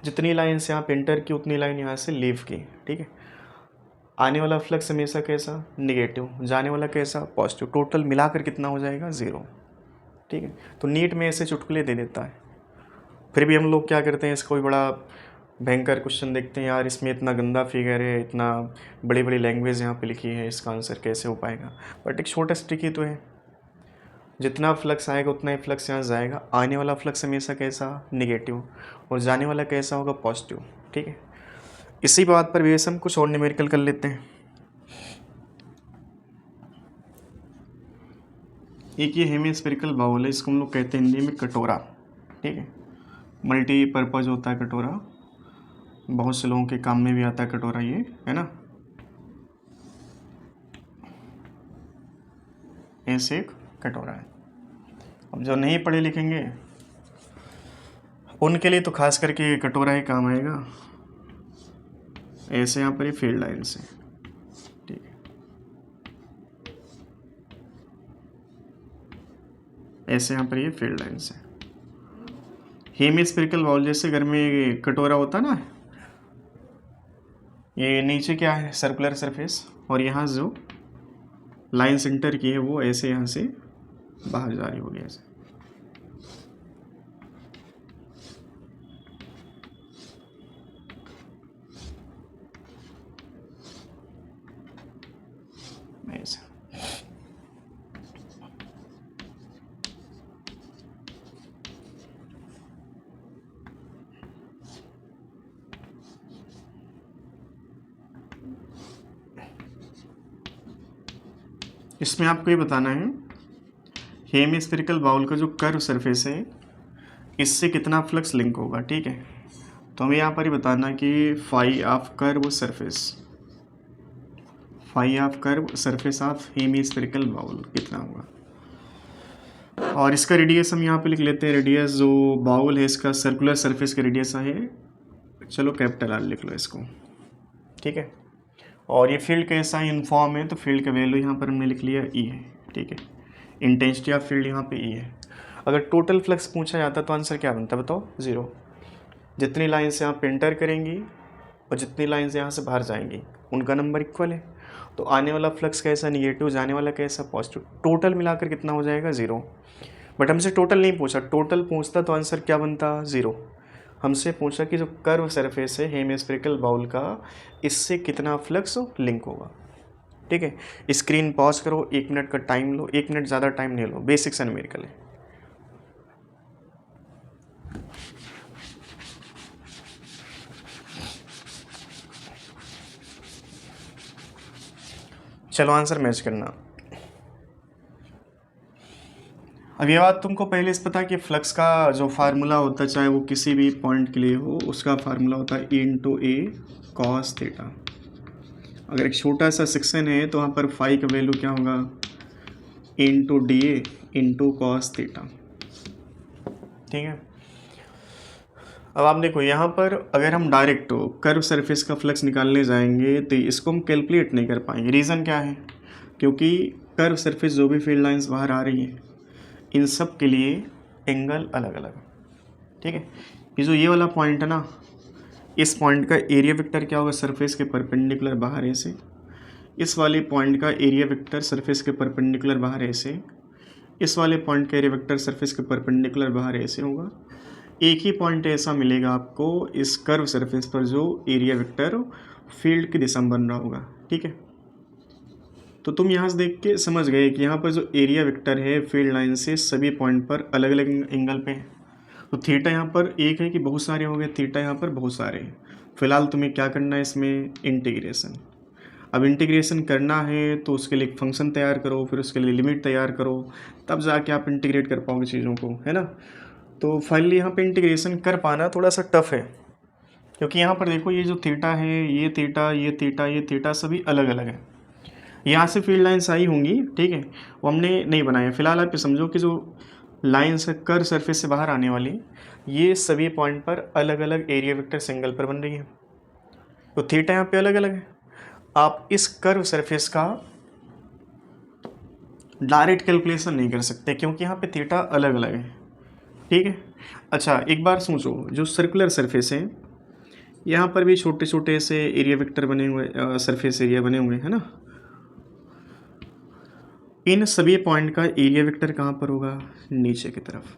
जितनी लाइन से यहाँ पे एंटर की उतनी लाइन यहाँ से लीव की, ठीक है। आने वाला फ्लक्स हमेशा कैसा नेगेटिव, जाने वाला कैसा पॉजिटिव, टोटल मिलाकर कितना हो जाएगा 0, ठीक है। तो नीट में ऐसे चुटकुले दे देता है, फिर भी हम लोग क्या करते हैं, इसको भी बड़ा भयंकर क्वेश्चन देखते हैं, यार इसमें इतना गंदा फिगर है, इतना बड़ी बड़ी लैंग्वेज यहाँ पे लिखी है, इसका आंसर कैसे हो पाएगा। बट एक छोटा ट्रिक ही तो है, जितना फ्लक्स आएगा उतना ही फ्लक्स यहाँ जाएगा। आने वाला फ्लक्स हमेशा कैसा नेगेटिव और जाने वाला कैसा होगा पॉजिटिव, ठीक है। इसी बात पर बेस हम कुछ और न्यूमेरिकल कर लेते हैं। एक ये हेमिस्फेरिकल बाउल है, इसको हम लोग कहते हैं हिंदी में कटोरा, ठीक है। मल्टीपर्पज़ होता है कटोरा, बहुत से लोगों के काम में भी आता है कटोरा, ये है ना। ऐसे एक कटोरा है। अब जो नहीं पढ़े लिखेंगे उनके लिए तो खास करके ये कटोरा ही काम आएगा। ऐसे यहाँ पर ये फील्ड लाइन से, ठीक है, ऐसे यहाँ पर ये फील्ड लाइन से। हेमिस्फेरिकल बाउल जैसे घर में कटोरा होता ना, ये नीचे क्या है सर्कुलर सरफेस, और यहाँ जो लाइन सेंटर की है वो ऐसे यहाँ से बाहर जा रही होगी, ऐसे ऐसे। इसमें आपको ये बताना है हेमिस्फेरिकल बाउल का जो कर्व सरफेस है इससे कितना फ्लक्स लिंक होगा, ठीक है। तो हमें यहाँ पर ही बताना कि phi of curve surface of hemispherical bowl कितना होगा। और इसका रेडियस हम यहाँ पे लिख लेते हैं, रेडियस जो बाउल है इसका सर्कुलर सरफेस का रेडियस है, चलो कैपिटल आर लिख लो इसको, ठीक है। और ये फील्ड कैसा यूनिफॉर्म है, तो फील्ड का वैल्यू यहाँ पर हमने लिख लिया ई है, ठीक है। इंटेंसिटी ऑफ फील्ड यहाँ पे ई है। अगर टोटल फ्लक्स पूछा जाता तो आंसर क्या बनता बताओ, 0। जितनी लाइन्स यहाँ पे एंटर करेंगी और जितनी लाइन्स यहाँ से बाहर जाएंगी उनका नंबर इक्वल है। तो आने वाला फ्लक्स कैसा निगेटिव, जाने वाला कैसा पॉजिटिव, टोटल मिलाकर कितना हो जाएगा 0। बट हमसे टोटल नहीं पूछा, टोटल पूछता तो आंसर क्या बनता 0। हमसे पूछा कि जो कर्व सरफेस है हेमिस्फेरिकल बाउल का, इससे कितना फ्लक्स लिंक होगा। ठीक है, स्क्रीन पॉज करो, 1 मिनट का टाइम लो, 1 मिनट ज़्यादा टाइम नहीं लो, बेसिक्स एंड न्यूमेरिकल है। चलो आंसर मैच करना। अब ये बात तुमको पहले से पता है कि फ्लक्स का जो फार्मूला होता है, चाहे वो किसी भी पॉइंट के लिए हो, उसका फार्मूला होता है E × A cos थीटा। अगर एक छोटा सा सेक्शन है तो वहाँ पर फाई का वैल्यू क्या होगा, × DA × cos थीटा। ठीक है, अब आप देखो यहाँ पर अगर हम डायरेक्ट कर्व सरफेस का फ्लक्स निकालने जाएंगे तो इसको हम कैलकुलेट नहीं कर पाएंगे। रीज़न क्या है, क्योंकि कर्व सरफेस जो भी फील्ड लाइंस बाहर आ रही हैं इन सब के लिए एंगल अलग अलग। ठीक है, ये जो ये वाला पॉइंट है ना, इस पॉइंट का एरिया वेक्टर क्या होगा, सरफेस के परपेंडिकुलर बाहर ऐसे। इस वाले पॉइंट का एरिया वेक्टर सरफेस के परपेंडिकुलर बाहर ऐसे। इस वाले पॉइंट का एरिया वेक्टर सरफेस के परपेंडिकुलर बाहर ऐसे होगा। एक ही पॉइंट ऐसा मिलेगा आपको इस कर्व सरफेस पर जो एरिया वेक्टर फील्ड की दिशा में बन रहा होगा। ठीक है, तो तुम यहाँ से देख के समझ गए कि यहाँ पर जो एरिया वेक्टर है फील्ड लाइन से सभी पॉइंट पर अलग अलग एंगल पे है। तो थीटा यहाँ पर एक है कि बहुत सारे हो गए, थीटा यहाँ पर बहुत सारे हैं। फिलहाल तुम्हें क्या करना है इसमें, इंटीग्रेशन। अब इंटीग्रेशन करना है तो उसके लिए एक फंक्शन तैयार करो, फिर उसके लिए लिमिट तैयार करो, तब जाके आप इंटीग्रेट कर पाओगे चीज़ों को, है ना। तो फाइनली यहाँ पे इंटीग्रेशन कर पाना थोड़ा सा टफ है, क्योंकि यहाँ पर देखो ये जो थीटा है, ये थीटा, ये थीटा, ये थीटा सभी अलग अलग है। यहाँ से फील्ड लाइन्स आई होंगी, ठीक है, वो हमने नहीं बनाया। फिलहाल आप ये समझो कि जो लाइन्स है कर्व सरफेस से बाहर आने वाली, ये सभी पॉइंट पर अलग अलग एरिया वेक्टर सिंगल पर बन रही है। तो थीटा यहाँ पे अलग अलग है। आप इस कर्व सरफेस का डायरेक्ट कैलकुलेशन नहीं कर सकते क्योंकि यहाँ पे थीटा अलग अलग है। ठीक है, अच्छा एक बार सोचो, जो सर्कुलर सरफेस है यहाँ पर भी छोटे छोटे से एरिया वेक्टर बने हुए, सरफेस एरिया बने हुए हैं ना। इन सभी पॉइंट का एरिया वेक्टर कहाँ पर होगा, नीचे की तरफ।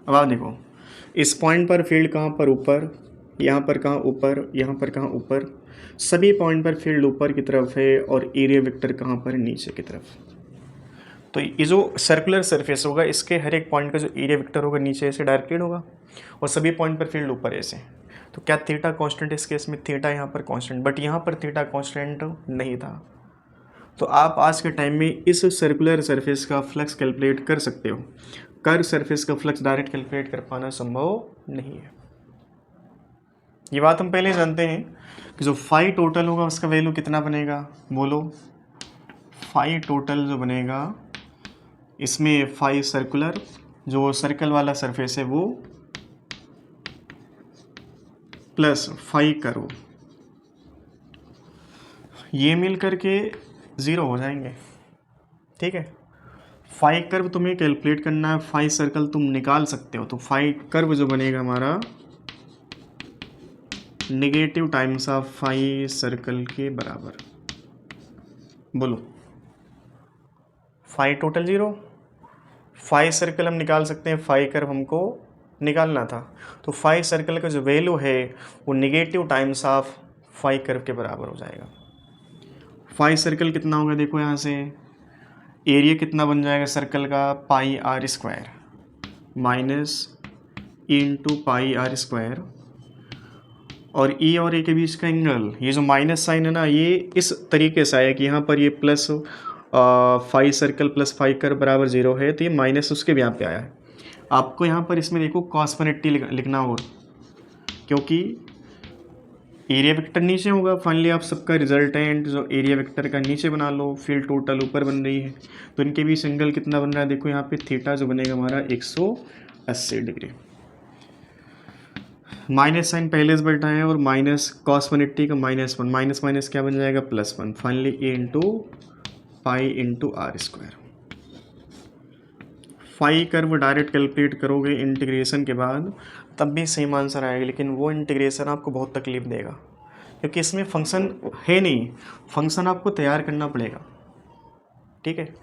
अब आप देखो इस पॉइंट पर फील्ड कहाँ पर, ऊपर, यहाँ पर कहाँ ऊपर, यहाँ पर कहाँ ऊपर, सभी पॉइंट पर फील्ड ऊपर की तरफ है और एरिया वेक्टर कहाँ पर, नीचे की तरफ। तो ये जो सर्कुलर सरफेस होगा इसके हर एक पॉइंट का जो एरिया वेक्टर होगा नीचे ऐसे डायरेक्टेड होगा और सभी पॉइंट पर फील्ड ऊपर ऐसे। तो क्या थीटा कांस्टेंट, इस केस में थीटा यहाँ पर कांस्टेंट, बट यहाँ पर थीटा कांस्टेंट नहीं था। तो आप आज के टाइम में इस सर्कुलर सरफेस का फ्लक्स कैलकुलेट कर सकते हो। कर्व सरफेस का फ्लक्स डायरेक्ट कैलकुलेट कर पाना संभव नहीं है। ये बात हम पहले जानते हैं कि जो फाई टोटल होगा उसका वैल्यू कितना बनेगा, बोलो। फाई टोटल जो बनेगा इसमें फाई सर्कुलर, जो सर्कल वाला सरफेस है वो, प्लस फाई कर्व, ये मिल करके 0 हो जाएंगे। ठीक है, फाई कर्व तुम्हें कैलकुलेट करना है, फाई सर्कल तुम निकाल सकते हो। तो फाई कर्व जो बनेगा हमारा negative times of phi circle के बराबर। बोलो, फाई टोटल 0, फाई सर्कल हम निकाल सकते हैं, फाई कर्व हमको निकालना था। तो फाई सर्कल का जो वैल्यू है वो negative times of phi curve के बराबर हो जाएगा। फाई सर्कल कितना होगा, देखो यहाँ से एरिया कितना बन जाएगा सर्कल का, pi R square minus × pi R square, और ई और ए के बीच का एंगल, ये जो माइनस साइन है ना, ये इस तरीके से आया कि यहाँ पर ये plus phi circle plus phi curve बराबर 0 है, तो ये माइनस उसके भी यहाँ पे आया है। आपको यहाँ पर इसमें देखो cos 180 लिखना होगा क्योंकि एरिया वेक्टर नीचे होगा। फाइनली आप सबका रिजल्टेंट जो एरिया वेक्टर का नीचे बना लो, फील्ड टोटल ऊपर बन रही है, तो इनके बीच एंगल कितना बन रहा है, देखो यहाँ पे थीटा जो बनेगा हमारा 180 डिग्री। माइनस साइन पहले से बैठा है और माइनस cos 180 का -1, माइनस माइनस क्या बन जाएगा, +1। Finally a × pi × R square. Phi curve direct calculate करोगे इंटीग्रेशन के बाद तब भी सेम आंसर आएगा, लेकिन वो इंटीग्रेशन आपको बहुत तकलीफ देगा क्योंकि इसमें फंक्शन है नहीं, फंक्शन आपको तैयार करना पड़ेगा। ठीक है,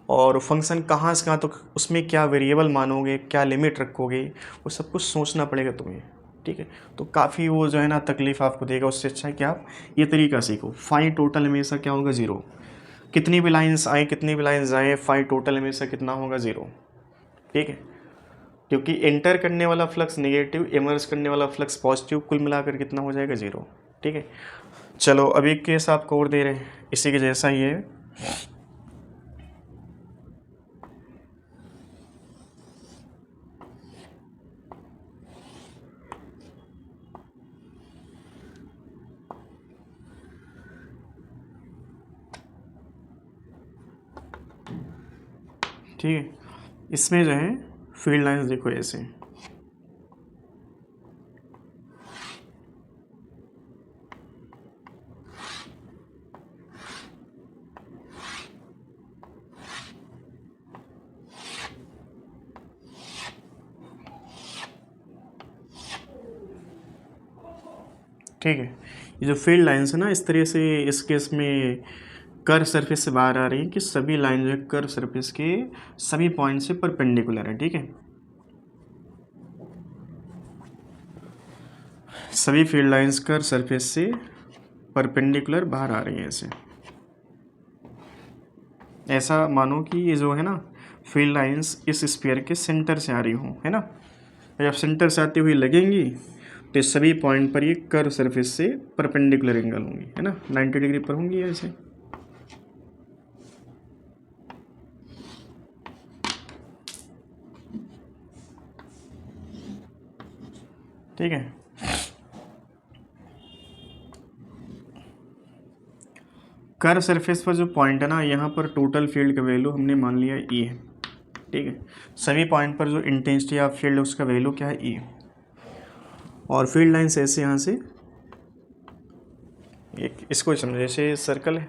और फंक्शन कहाँ से कहाँ, तो उसमें क्या वेरिएबल मानोगे, क्या लिमिट रखोगे, वो सब कुछ सोचना पड़ेगा तुम्हें। ठीक है, तो काफ़ी वो जो है ना तकलीफ़ आपको देगा। उससे अच्छा है कि आप ये तरीका सीखो। फाई टोटल हमेशा क्या होगा, ज़ीरो। कितनी भी लाइन्स आए, कितनी भी लाइन्स आए, फाई टोटल हमेशा कितना होगा, ज़ीरो। ठीक है, क्योंकि एंटर करने वाला फ्लक्स नेगेटिव, इमर्स करने वाला फ्लक्स पॉजिटिव, कुल मिलाकर कितना हो जाएगा, ज़ीरो। ठीक है, चलो अब एक केस आपको और दे रहे हैं इसी के जैसा ही है। ठीक है, इसमें जो है फील्ड लाइंस देखो ऐसे। ठीक है, ये जो फील्ड लाइंस है ना, इस तरह से इस केस में कर्व सरफेस से बाहर आ रही है कि सभी लाइन जो है कर्व सरफेस के सभी पॉइंट से परपेंडिकुलर है। ठीक है, सभी फील्ड लाइंस कर्व सरफेस से परपेंडिकुलर बाहर आ रही हैं ऐसे। ऐसा मानो कि ये जो है ना फील्ड लाइंस इस स्फीयर के सेंटर से आ रही हों, है ना। जब सेंटर से आती हुई लगेंगी तो सभी पॉइंट पर ये कर्व सरफेस से परपेंडिकुलर एंगल होंगी, है ना, 90 डिग्री पर होंगी ऐसे। ठीक है, कर्व सरफेस पर जो पॉइंट है ना, यहाँ पर टोटल फील्ड का वैल्यू हमने मान लिया ई है। ठीक है, सभी पॉइंट पर जो इंटेंसिटी ऑफ फील्ड है उसका वैल्यू क्या है, ई। और फील्ड लाइन्स ऐसे यहाँ से एक इसको समझे जैसे सर्कल है,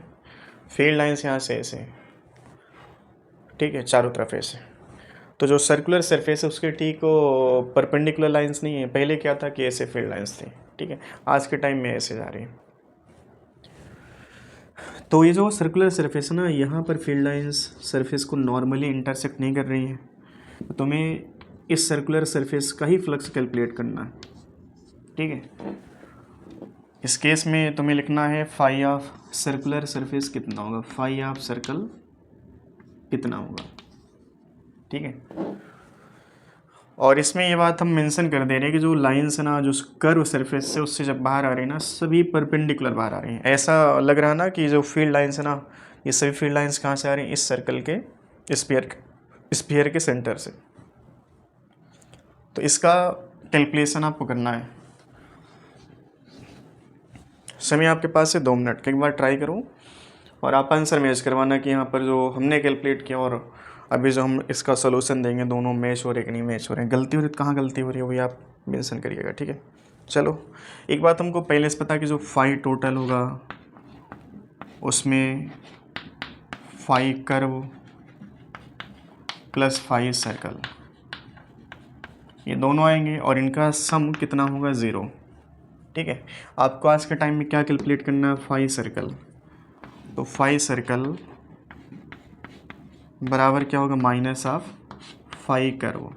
फील्ड लाइन्स यहाँ से ऐसे। ठीक है, चारों तरफ ऐसे। तो जो सर्कुलर सरफेस है उसके ठीक परपेंडिकुलर लाइंस नहीं है। पहले क्या था कि ऐसे फील्ड लाइंस थी। ठीक है, आज के टाइम में ऐसे जा रही है। तो ये जो सर्कुलर सरफेस है ना, यहाँ पर फील्ड लाइंस सरफेस को नॉर्मली इंटरसेक्ट नहीं कर रही हैं, तो तुम्हें इस सर्कुलर सरफेस का ही फ्लक्स कैलकुलेट करना है। ठीक है, इस केस में तुम्हें लिखना है फाई ऑफ सर्कुलर सरफेस कितना होगा, फाई ऑफ सर्कल कितना होगा। ठीक है, और इसमें ये बात हम मेंशन कर दे रहे हैं कि जो लाइंस है ना, जो कर्व सरफेस से उससे जब बाहर आ रही है ना, सभी परपेंडिकुलर बाहर आ रही हैं। ऐसा लग रहा है ना कि जो फील्ड लाइंस है ना, ये सभी फील्ड लाइंस कहाँ से आ रही हैं, इस सर्कल के स्फीयर के सेंटर से। तो इसका कैलकुलेशन आपको करना है। समय आपके पास है 2 मिनट, एक बार ट्राई करो और आप आंसर मैच करवाना कि यहाँ पर जो हमने कैलकुलेट किया और अभी जो हम इसका सोल्यूशन देंगे दोनों मैच हो रहे कि नहीं मैच हो रहे हैं। गलती हो रही तो कहाँ गलती हो रही है वही आप मेंशन करिएगा। ठीक है, चलो एक बात हमको पहले से पता कि जो फाई टोटल होगा उसमें phi curve plus phi circle ये दोनों आएंगे और इनका सम कितना होगा, 0। ठीक है, आपको आज के टाइम में क्या कैलकुलेट करना है, फाई सर्कल। तो फाई सर्कल बराबर क्या होगा, माइनस ऑफ फाई कर्व।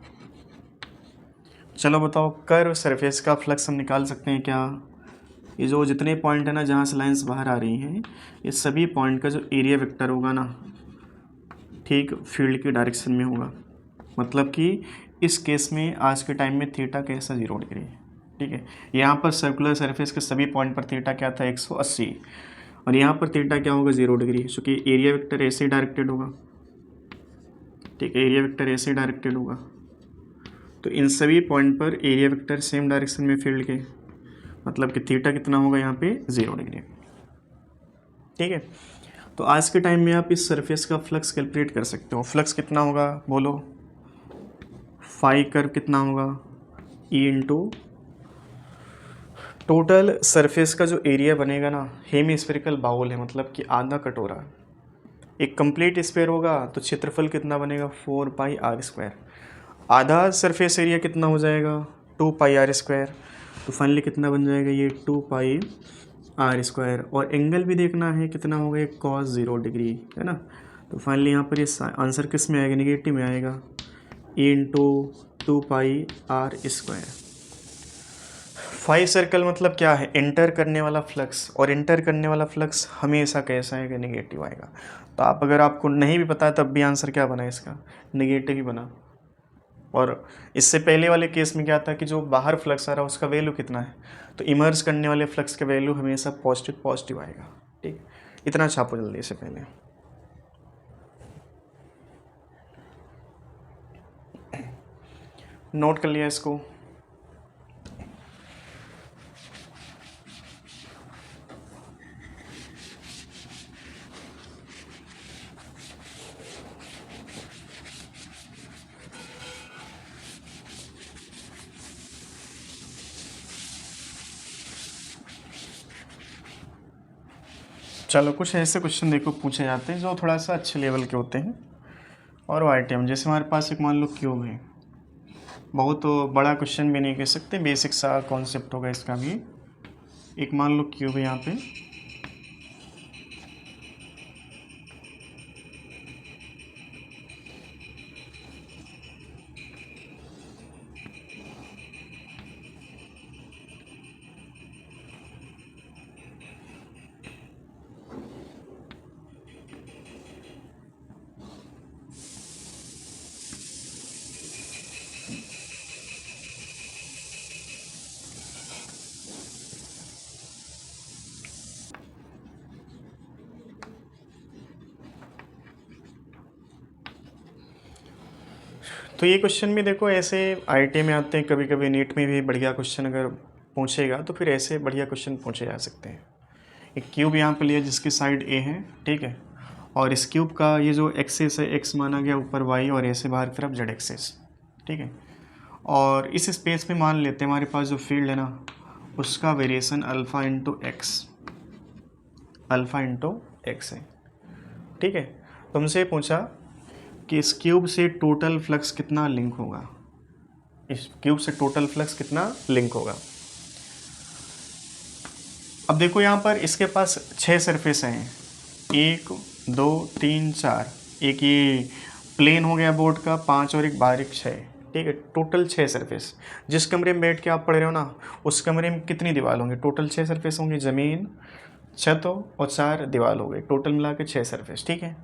चलो बताओ, कर्व सरफेस का फ्लक्स हम निकाल सकते हैं क्या। ये जो जितने पॉइंट है ना जहाँ से लाइंस बाहर आ रही हैं, ये सभी पॉइंट का जो एरिया वेक्टर होगा ना, ठीक फील्ड की डायरेक्शन में होगा। मतलब कि इस केस में आज के टाइम में थीटा कैसा, 0 डिग्री। ठीक है, यहाँ पर सर्कुलर सरफेस के सभी पॉइंट पर थीटा क्या था, 180, और यहाँ पर थीटा क्या होगा, 0 डिग्री, क्योंकि एरिया वेक्टर ऐसे डायरेक्टेड होगा। ठीक है, एरिया वेक्टर ऐसे डायरेक्टेड होगा, तो इन सभी पॉइंट पर एरिया वेक्टर सेम डायरेक्शन में फील्ड के, मतलब कि थीटा कितना होगा यहाँ पे, 0 डिग्री। ठीक है, तो आज के टाइम में आप इस सरफेस का फ्लक्स कैलकुलेट कर सकते हो। फ्लक्स कितना होगा बोलो, फाई कर्व कितना होगा, ई इंटू टोटल सरफेस का जो एरिया बनेगा ना, हेमी स्फेरिकल बाउल है, मतलब कि आधा कटोरा, एक कंप्लीट स्फीयर होगा तो क्षेत्रफल कितना बनेगा 4πr²। आधा सरफेस एरिया कितना हो जाएगा 2πr²। तो फाइनली कितना बन जाएगा ये 2πr²। और एंगल भी देखना है कितना होगा ये cos 0 डिग्री है ना। तो फाइनली यहाँ पर ये आंसर किस में आएगा निगेटिव में आएगा e/2πr²। 5 सर्कल मतलब क्या है एंटर करने वाला फ्लक्स, और एंटर करने वाला फ्लक्स हमेशा कैसा आएगा निगेटिव आएगा। तो आप अगर आपको नहीं भी पता है तब भी आंसर क्या बना इसका निगेटिव ही बना। और इससे पहले वाले केस में क्या था कि जो बाहर फ्लक्स आ रहा है उसका वैल्यू कितना है, तो इमर्स करने वाले फ्लक्स का वैल्यू हमेशा पॉजिटिव आएगा। ठीक, इतना छापो जल्दी से पहले। नोट कर लिया इसको। चलो कुछ ऐसे क्वेश्चन देखो पूछे जाते हैं जो थोड़ा सा अच्छे लेवल के होते हैं और आइटम, जैसे हमारे पास एक मान लो क्यूब है, बहुत बड़ा क्वेश्चन भी नहीं कह सकते, बेसिक सा कॉन्सेप्ट होगा इसका भी। एक मान लो क्यूब है यहाँ पे, तो ये क्वेश्चन भी देखो ऐसे आईटी में आते हैं, कभी कभी नीट में भी बढ़िया क्वेश्चन अगर पूछेगा तो फिर ऐसे बढ़िया क्वेश्चन पूछे जा सकते हैं। एक क्यूब यहाँ पे लिया जिसकी साइड ए है, ठीक है, और इस क्यूब का ये जो एक्सिस है एक्स माना गया, ऊपर वाई और ऐसे बाहर की तरफ जेड एक्सिस, ठीक है। और इस स्पेस में मान लेते हैं हमारे पास जो फील्ड है ना उसका वेरिएशन अल्फ़ा इंटू एक्स है, ठीक है। तुमसे पूछा कि इस क्यूब से टोटल फ्लक्स कितना लिंक होगा, इस क्यूब से टोटल फ्लक्स कितना लिंक होगा। अब देखो यहाँ पर इसके पास 6 सरफेस हैं, 1 2 3 4, एक ये प्लेन हो गया बोर्ड का 5 और एक बाहर एक 6, ठीक है, टोटल 6 सरफेस। जिस कमरे में बैठ के आप पढ़ रहे हो ना उस कमरे में कितनी दीवार होंगी, टोटल 6 सरफेस होंगी, ज़मीन छत और 4 दीवार हो गई, टोटल मिला के 6 सरफेस, ठीक है।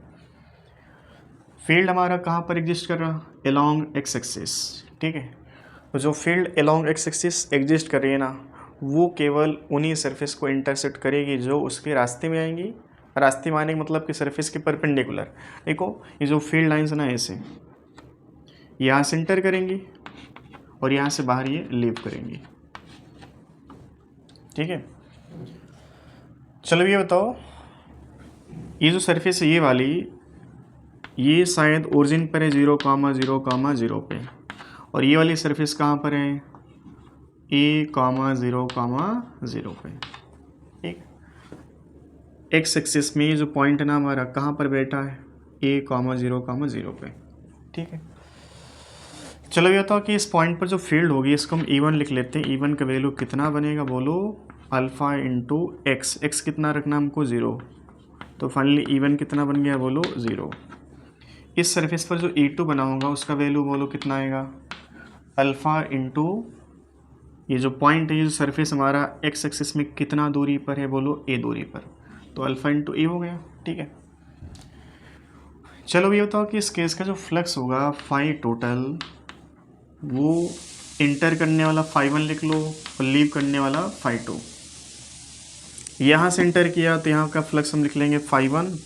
फील्ड हमारा कहाँ पर एग्जिस्ट कर रहा, अलोंग एक्स एक्सिस, ठीक है। तो जो field along x axis exist कर रही है ना वो केवल उन्हीं सरफेस को इंटरसेक्ट करेगी जो उसके रास्ते में आएंगी। रास्ते में आने का मतलब कि सरफेस के परपेंडिकुलर। देखो ये जो फील्ड लाइंस है ना ऐसे यहाँ से इंटर करेंगी और यहाँ से बाहर ये लीव करेंगी, ठीक है। चलो ये बताओ ये जो सरफेस है ये वाली, ये शायद ओरिजिन पर है 0,0,0 पे, और ये वाली सरफेस कहाँ पर है A,0,0 पे, ठीक। एक्स एक्सिस में जो पॉइंट है ना हमारा कहाँ पर बैठा है A,0,0 पे, ठीक है। चलो ये बताओ कि इस पॉइंट पर जो फील्ड होगी इसको हम E1 लिख लेते हैं। E1 का वैल्यू कितना बनेगा बोलो अल्फ़ा इंटू एक्स, एक्स कितना रखना हमको 0, तो फाइनली E1 कितना बन गया बोलो 0। इस सरफेस पर जो E2 बना होगा उसका वैल्यू बोलो कितना आएगा अल्फ़ा इंटू ये जो पॉइंट है ये जो सरफेस हमारा एक्स एक्सिस में कितना दूरी पर है बोलो A दूरी पर, तो अल्फ़ा इंटू ए हो गया, ठीक है। चलो ये बताओ कि इस केस का जो फ्लक्स होगा फाई टोटल वो इंटर करने वाला φ1 लिख लो और लीव करने वाला φ2। यहाँ से इंटर किया तो यहाँ का फ्लक्स हम लिख लेंगे φ1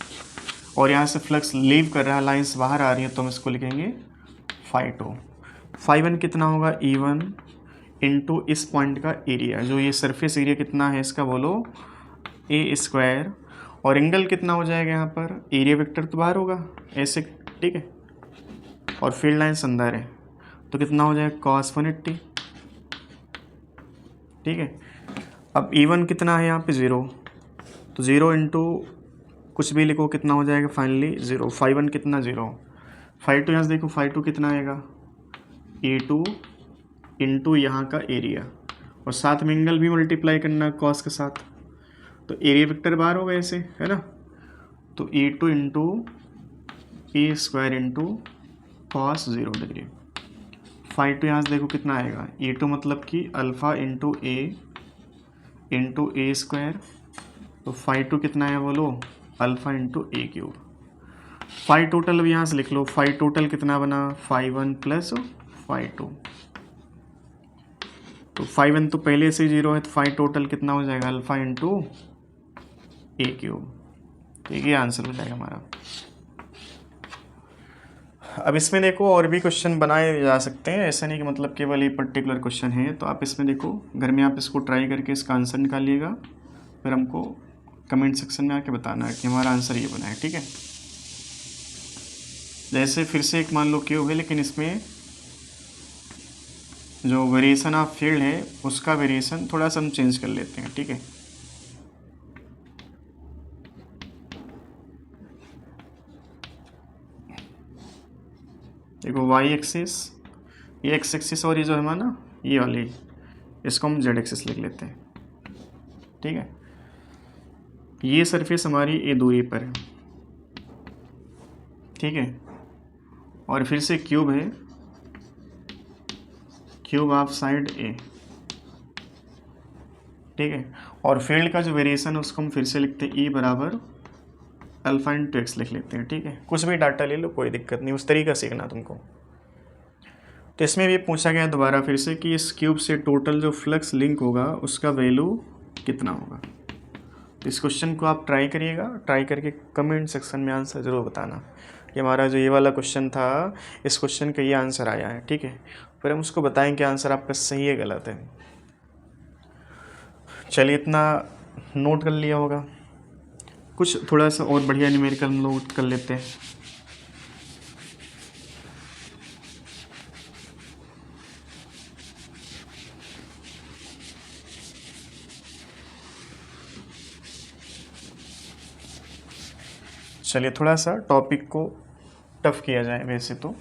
और यहाँ से फ्लक्स लीव कर रहा है, लाइंस बाहर आ रही है तो हम इसको लिखेंगे φ2। φ1 कितना होगा E1 इंटू इस पॉइंट का एरिया, जो ये सरफेस एरिया कितना है इसका बोलो A², और एंगल कितना हो जाएगा यहाँ पर एरिया वेक्टर तो बाहर होगा ऐसे, ठीक है, और फील्ड लाइन्स अंदर है तो कितना हो जाएगा cos 180, ठीक है। अब E1 कितना है यहाँ पे 0, तो 0 इंटू कुछ भी लिखो कितना हो जाएगा फाइनली 0। 5 1 कितना 0। 5 2 यहाँ से देखो 5 2 कितना आएगा A2 इंटू यहाँ का एरिया, और साथ में एंगल भी मल्टीप्लाई करना कॉस के साथ, तो एरिया वेक्टर बाहर होगा ऐसे, है ना। तो A2 इंटू ए स्क्वायर इंटू कॉस 0 डिग्री। 5 2 यहाँ से देखो कितना आएगा A2 मतलब कि अल्फ़ा इंटू ए स्क्वायर, तो 5 2 कितना है बोलो अल्फ़ा इंटू ए क्यूब। 5 टोटल अब यहाँ से लिख लो, 5 टोटल कितना बना 5 1 प्लस 5 2, तो 5 1 तो पहले से 0 है, तो 5 टोटल कितना हो जाएगा अल्फ़ा इंटू ए क्यूब। ठीक है, ये आंसर हो जाएगा हमारा। अब इसमें देखो और भी क्वेश्चन बनाए जा सकते हैं, ऐसा नहीं कि मतलब केवल ये पर्टिकुलर क्वेश्चन है। तो आप इसमें देखो घर में आप इसको ट्राई करके इसका आंसर निकालिएगा, फिर हमको कमेंट सेक्शन में आके बताना है कि हमारा आंसर ये बना है। ठीक है, जैसे फिर से एक मान लो क्यूब है, लेकिन इसमें जो वेरिएशन ऑफ फील्ड है उसका वेरिएशन थोड़ा सा हम चेंज कर लेते हैं। ठीक है, देखो वाई एक्सिस, ये एक्स एक्सिस, और ये जो है हमारा ये वाली, इसको हम जेड एक्सिस लिख लेते हैं। ठीक है, ये सरफेस हमारी ए दूरी पर है। ठीक है, और फिर से क्यूब है, क्यूब ऑफ साइड ए। ठीक है, और फील्ड का जो वेरिएशन है उसको हम फिर से लिखते हैं ई बराबर अल्फा इंटू एक्स लिख लेते हैं। ठीक है, कुछ भी डाटा ले लो कोई दिक्कत नहीं, उस तरीका सीखना तुमको। तो इसमें भी पूछा गया दोबारा फिर से कि इस क्यूब से टोटल जो फ्लक्स लिंक होगा उसका वैल्यू कितना होगा। तो इस क्वेश्चन को आप ट्राई करिएगा, ट्राई करके कमेंट सेक्शन में आंसर ज़रूर बताना कि हमारा जो ये वाला क्वेश्चन था इस क्वेश्चन का ये आंसर आया है। ठीक है, फिर हम उसको बताएं कि आंसर आपका सही है गलत है। चलिए, इतना नोट कर लिया होगा। कुछ थोड़ा सा और बढ़िया न्यूमेरिकल नोट कर लेते हैं। चलिए, थोड़ा सा टॉपिक को टफ किया जाए। वैसे तो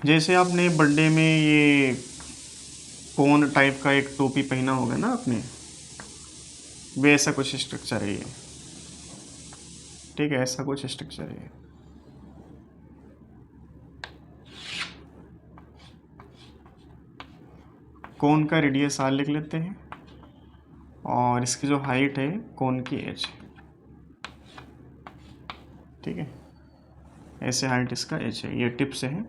जैसे आपने बर्थडे में ये कोन टाइप का एक टोपी पहना होगा ना आपने, वैसा कुछ स्ट्रक्चर है ये। ठीक है, ऐसा कुछ स्ट्रक्चर है। कोन का रेडियस आर लिख लेते हैं, और इसकी जो हाइट है कोन की एच। ठीक है, ऐसे हाइट इसका एच है, ये टिप से है।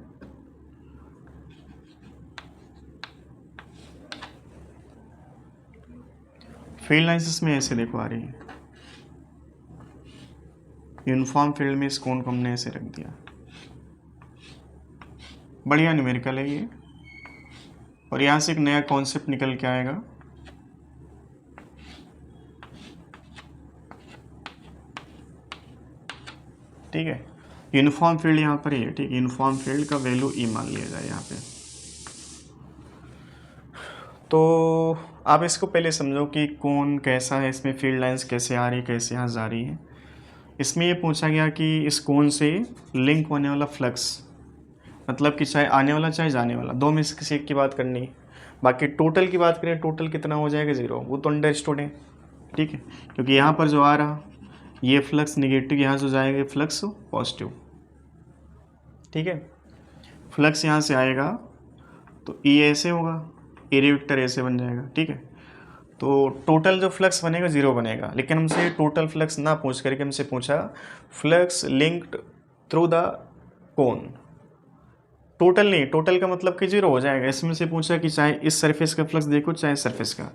फील्ड लाइंस इसमें ऐसे देखो आ रही है, यूनिफॉर्म फील्ड में इस कोन को हमने ऐसे रख दिया। बढ़िया न्यूमेरिकल है ये, और यहाँ से एक नया कॉन्सेप्ट निकल के आएगा। ठीक है, यूनिफॉर्म फील्ड यहाँ पर ही है। ठीक है, यूनिफॉर्म फील्ड का वैल्यू ई मान लिया जाए यहाँ पे। तो आप इसको पहले समझो कि कौन कैसा है, इसमें फील्ड लाइंस कैसे आ रही है, कैसे यहाँ जा रही है। इसमें ये पूछा गया कि इस कोन से लिंक होने वाला फ्लक्स, मतलब कि चाहे आने वाला चाहे जाने वाला, दो में से किसी एक की बात करनी है। बाकी टोटल की बात करें, टोटल कितना हो जाएगा 0, वो तो अंडरस्टूड है। ठीक है, क्योंकि यहाँ पर जो आ रहा ये फ्लक्स निगेटिव, यहाँ जो जाएगा फ्लक्स पॉजिटिव। ठीक है, फ्लक्स यहाँ से आएगा तो ई ऐसे होगा, एरिया वेक्टर ऐसे बन जाएगा। ठीक है, तो टोटल जो फ्लक्स बनेगा 0 बनेगा, लेकिन हमसे टोटल फ्लक्स ना पूछ करके हमसे पूछा flux linked through the cone. Total नहीं, टोटल का मतलब कि 0 हो जाएगा। इसमें से पूछा कि चाहे इस सरफेस का फ्लक्स देखो चाहे सरफेस का,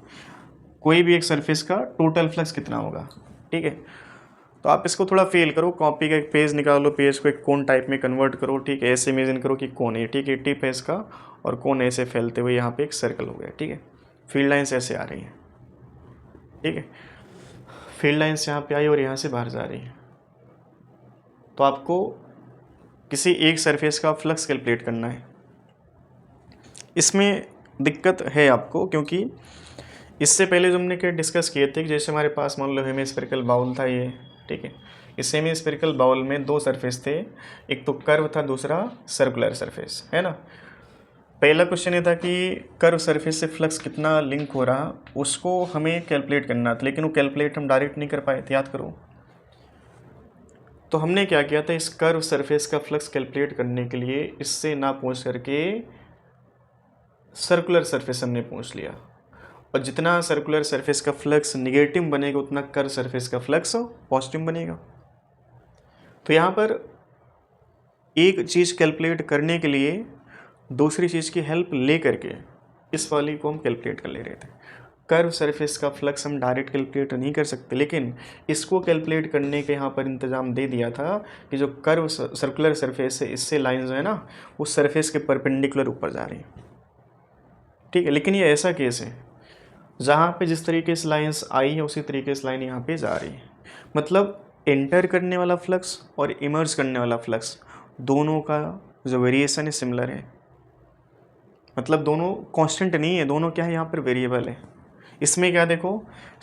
कोई भी एक सरफेस का टोटल फ्लक्स कितना होगा। ठीक है, तो आप इसको थोड़ा फेल करो, कॉपी का एक पेज निकालो, पेज को एक कोन टाइप में कन्वर्ट करो। ठीक है, ऐसे इमेजिन करो कि कोन है। ठीक है, टिप है इसका, और कोन ऐसे फैलते हुए यहाँ पे एक सर्कल हो गया। ठीक है, फील्ड लाइन्स ऐसे आ रही हैं। ठीक है, फील्ड लाइन्स यहाँ पे आई और यहाँ से बाहर जा रही है। तो आपको किसी एक सरफेस का फ्लक्स कैलकुलेट करना है। इसमें दिक्कत है आपको, क्योंकि इससे पहले जो हमने क्या डिस्कस किए थे कि जैसे हमारे पास मान लो हेमिस्फेरिकल बाउल था ये, ठीक है। इस सेमी स्फेरिकल बाउल में दो सरफेस थे, एक तो कर्व था, दूसरा सर्कुलर सरफेस, है ना। पहला क्वेश्चन ये था कि कर्व सरफेस से फ्लक्स कितना लिंक हो रहा, उसको हमें कैलकुलेट करना था, लेकिन वो कैलकुलेट हम डायरेक्ट नहीं कर पाए थे, याद करो। तो हमने क्या किया था, इस कर्व सरफेस का फ्लक्स कैलकुलेट करने के लिए इससे ना पूछ करके सर्कुलर सरफेस हमने पूछ लिया, और जितना सर्कुलर सरफेस का फ्लक्स निगेटिव बनेगा उतना कर्व सरफेस का फ्लक्स पॉजिटिव बनेगा। तो यहाँ पर एक चीज़ कैलकुलेट करने के लिए दूसरी चीज़ की हेल्प ले करके इस वाली को हम कैलकुलेट कर ले रहे थे। कर्व सरफेस का फ्लक्स हम डायरेक्ट कैलकुलेट नहीं कर सकते, लेकिन इसको कैलकुलेट करने के यहाँ पर इंतज़ाम दे दिया था कि जो कर्व सर्कुलर सरफेस है, इससे लाइन जो है ना उस सरफेस के परपेंडिकुलर ऊपर जा रही है, ठीक है। लेकिन ये ऐसा केस है जहाँ पे जिस तरीके से लाइन्स आई है उसी तरीके से लाइन यहाँ पे जा रही है, मतलब एंटर करने वाला फ्लक्स और इमर्ज करने वाला फ्लक्स दोनों का जो वेरिएशन है सिमिलर है, मतलब दोनों कांस्टेंट नहीं है, दोनों क्या है यहाँ पर वेरिएबल है। इसमें क्या देखो,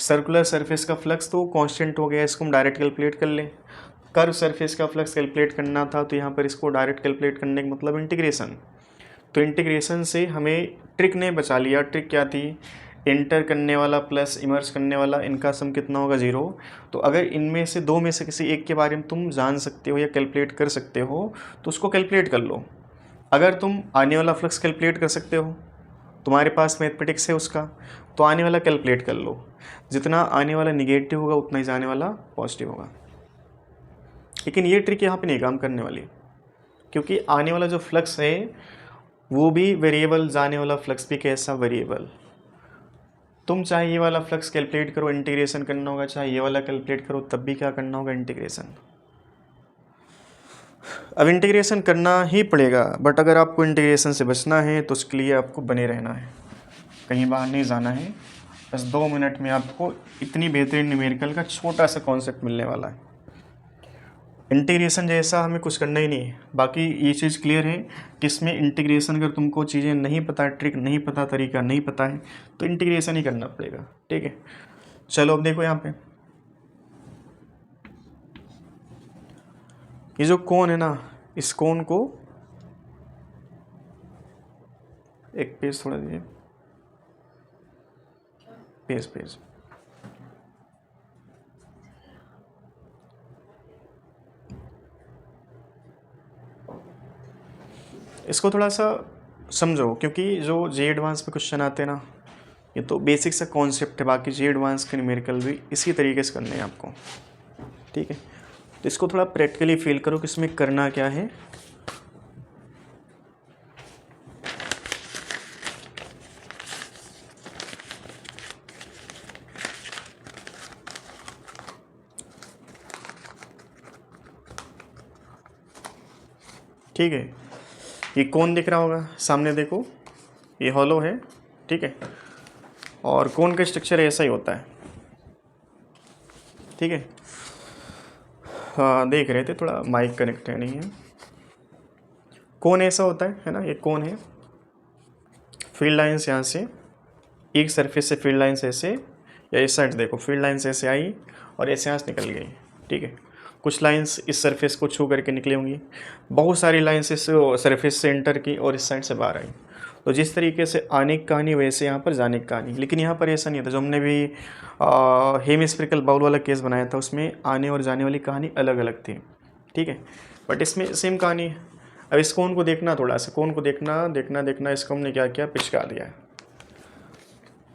सर्कुलर सरफेस का फ्लक्स तो कांस्टेंट हो गया, इसको हम डायरेक्ट कैलकुलेट कर लें। कर्व सरफेस का फ्लक्स कैलकुलेट करना था तो यहाँ पर इसको डायरेक्ट कैलकुलेट करने का मतलब इंटीग्रेशन। तो इंटीग्रेशन से हमें ट्रिक ने बचा लिया। ट्रिक क्या थी, एंटर करने वाला प्लस इमर्ज करने वाला, इनका सम कितना होगा 0। तो अगर इनमें से दो में से किसी एक के बारे में तुम जान सकते हो या कैलकुलेट कर सकते हो तो उसको कैलकुलेट कर लो। अगर तुम आने वाला फ्लक्स कैलकुलेट कर सकते हो, तुम्हारे पास मैथमेटिक्स है उसका, तो आने वाला कैलकुलेट कर लो। जितना आने वाला निगेटिव होगा उतना ही जाने वाला पॉजिटिव होगा। लेकिन ये ट्रिक यहाँ पे नहीं काम करने वाली, क्योंकि आने वाला जो फ्लक्स है वो भी वेरिएबल, जाने वाला फ्लक्स भी कैसा वेरिएबल। तुम चाहे ये वाला फ्लक्स कैलकुलेट करो, इंटीग्रेशन करना होगा, चाहे ये वाला कैलकुलेट करो तब भी क्या करना होगा, इंटीग्रेशन। अब इंटीग्रेशन करना ही पड़ेगा, बट अगर आपको इंटीग्रेशन से बचना है तो उसके लिए आपको बने रहना है, कहीं बाहर नहीं जाना है। बस 2 मिनट में आपको इतनी बेहतरीन न्यूमेरिकल का छोटा सा कॉन्सेप्ट मिलने वाला है। इंटीग्रेशन जैसा हमें कुछ करना ही नहीं है। बाकी ये चीज़ क्लियर है कि इसमें इंटीग्रेशन अगर तुमको चीज़ें नहीं पता, ट्रिक नहीं पता, तरीका नहीं पता है तो इंटीग्रेशन ही करना पड़ेगा, ठीक है। चलो अब देखो यहाँ पे ये जो कोण है ना, इस कोण को एक पेज थोड़ा दीजिए, पेज इसको थोड़ा सा समझो, क्योंकि जो जे एडवांस पे क्वेश्चन आते हैं ना, ये तो बेसिक सा कॉन्सेप्ट है, बाकी जे एडवांस के न्यूमेरिकल भी इसी तरीके से करने हैं आपको, ठीक है। तो इसको थोड़ा प्रैक्टिकली फील करो कि इसमें करना क्या है। ठीक है, ये कोण दिख रहा होगा सामने, देखो ये हॉलो है, ठीक है। और कोण का स्ट्रक्चर ऐसा ही होता है, ठीक है। हाँ देख रहे थे, थोड़ा माइक कनेक्ट है नहीं है। कोण ऐसा होता है ना, ये कोण है। फील्ड लाइन्स यहाँ से, एक सरफेस से फील्ड लाइन्स ऐसे, या इस साइड देखो फील्ड लाइन्स ऐसे आई और ऐसे यहाँ से निकल गई, ठीक है। कुछ लाइंस इस सरफेस को छू करके निकली होंगी, बहुत सारी लाइंस इस सरफेस से एंटर की और इस साइड से बाहर आई। तो जिस तरीके से आने की कहानी वैसे यहाँ पर जाने की कहानी, लेकिन यहाँ पर ऐसा नहीं था। जो हमने भी हेमिस्फेरिकल बाउल वाला केस बनाया था उसमें आने और जाने वाली कहानी अलग अलग थी, ठीक है। बट इसमें सेम कहानी है। अब इस कोण को देखना, थोड़ा सा कोण को देखना, इसको हमने क्या किया, पिचका दिया है।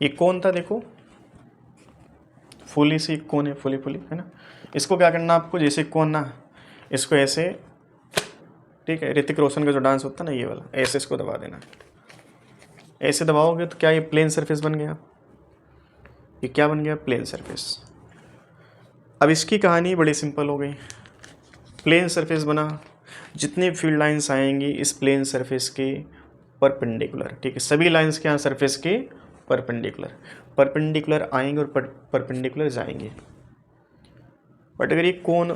ये कोण था, देखो फुली सी कोण है, फुली है ना। इसको क्या करना आपको, जैसे कोण ना, इसको ऐसे, ठीक है, ऋतिक रोशन का जो डांस होता है ना ये वाला, ऐसे इसको दबा देना। ऐसे दबाओगे तो क्या ये प्लेन सरफेस बन गया, ये क्या बन गया, प्लेन सरफेस। अब इसकी कहानी बड़ी सिंपल हो गई, प्लेन सरफेस बना, जितने फील्ड लाइंस आएंगी इस प्लेन सरफेस के परपेंडिकुलर, ठीक है। सभी लाइंस के यहाँ सरफेस के परपेंडिकुलर आएंगे और परपेंडिकुलर जाएंगे। बट अगर ये कोण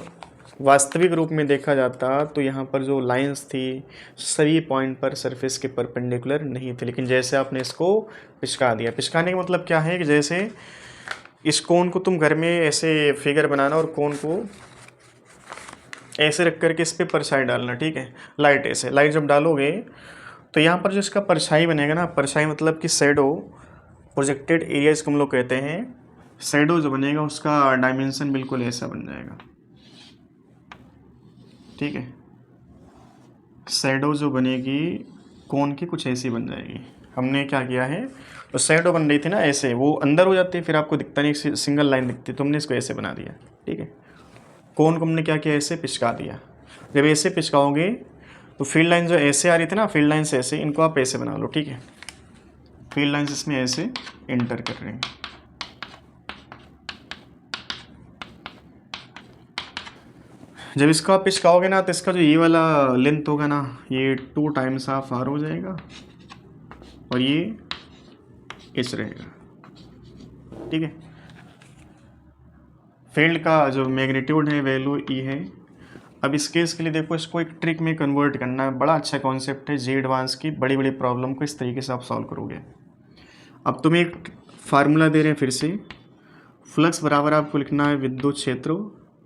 वास्तविक रूप में देखा जाता तो यहाँ पर जो लाइंस थी सभी पॉइंट पर सरफेस के परपेंडिकुलर नहीं थे, लेकिन जैसे आपने इसको पिचका दिया। पिचकाने का मतलब क्या है कि जैसे इस कोन को तुम घर में ऐसे फिगर बनाना और कोन को ऐसे रख करके इस पर परछाई डालना, ठीक है। लाइट ऐसे, लाइट जब डालोगे तो यहाँ पर जो इसका परछाई बनेगा ना, परछाई मतलब कि शैडो, प्रोजेक्टेड एरिया इसको हम लोग कहते हैं। शैडो जो बनेगा उसका डायमेंशन बिल्कुल ऐसा बन जाएगा, ठीक है। शैडो जो बनेगी कोन की कुछ ऐसी बन जाएगी। हमने क्या किया है, तो शैडो बन रही थी ना ऐसे, वो अंदर हो जाती है, फिर आपको दिखता नहीं, सिंगल लाइन दिखती, तुमने इसको ऐसे बना दिया, ठीक है। कोन को हमने क्या किया, ऐसे पिचका दिया। जब ऐसे पिचकाओगे तो फील्ड लाइन जो ऐसे आ रही थी ना, फील्ड लाइन से ऐसे, इनको आप ऐसे बना लो, ठीक है। फील्ड लाइन्स इसमें ऐसे एंटर कर रहे हैं। जब इसको आप पिचकाओगे ना तो इसका जो ये वाला लेंथ होगा ना, ये 2 टाइम्स ऑफ आर हो जाएगा और ये एच रहेगा, ठीक है। फील्ड का जो मैग्नीट्यूड है वैल्यू ई है। अब इस केस के लिए देखो, इसको एक ट्रिक में कन्वर्ट करना है। बड़ा अच्छा कॉन्सेप्ट है जी एडवांस की, बड़ी बड़ी प्रॉब्लम को इस तरीके से आप सॉल्व करोगे। अब तुम्हें एक फार्मूला दे रहे हैं फिर से, फ्लक्स बराबर आपको लिखना है विद्युत क्षेत्र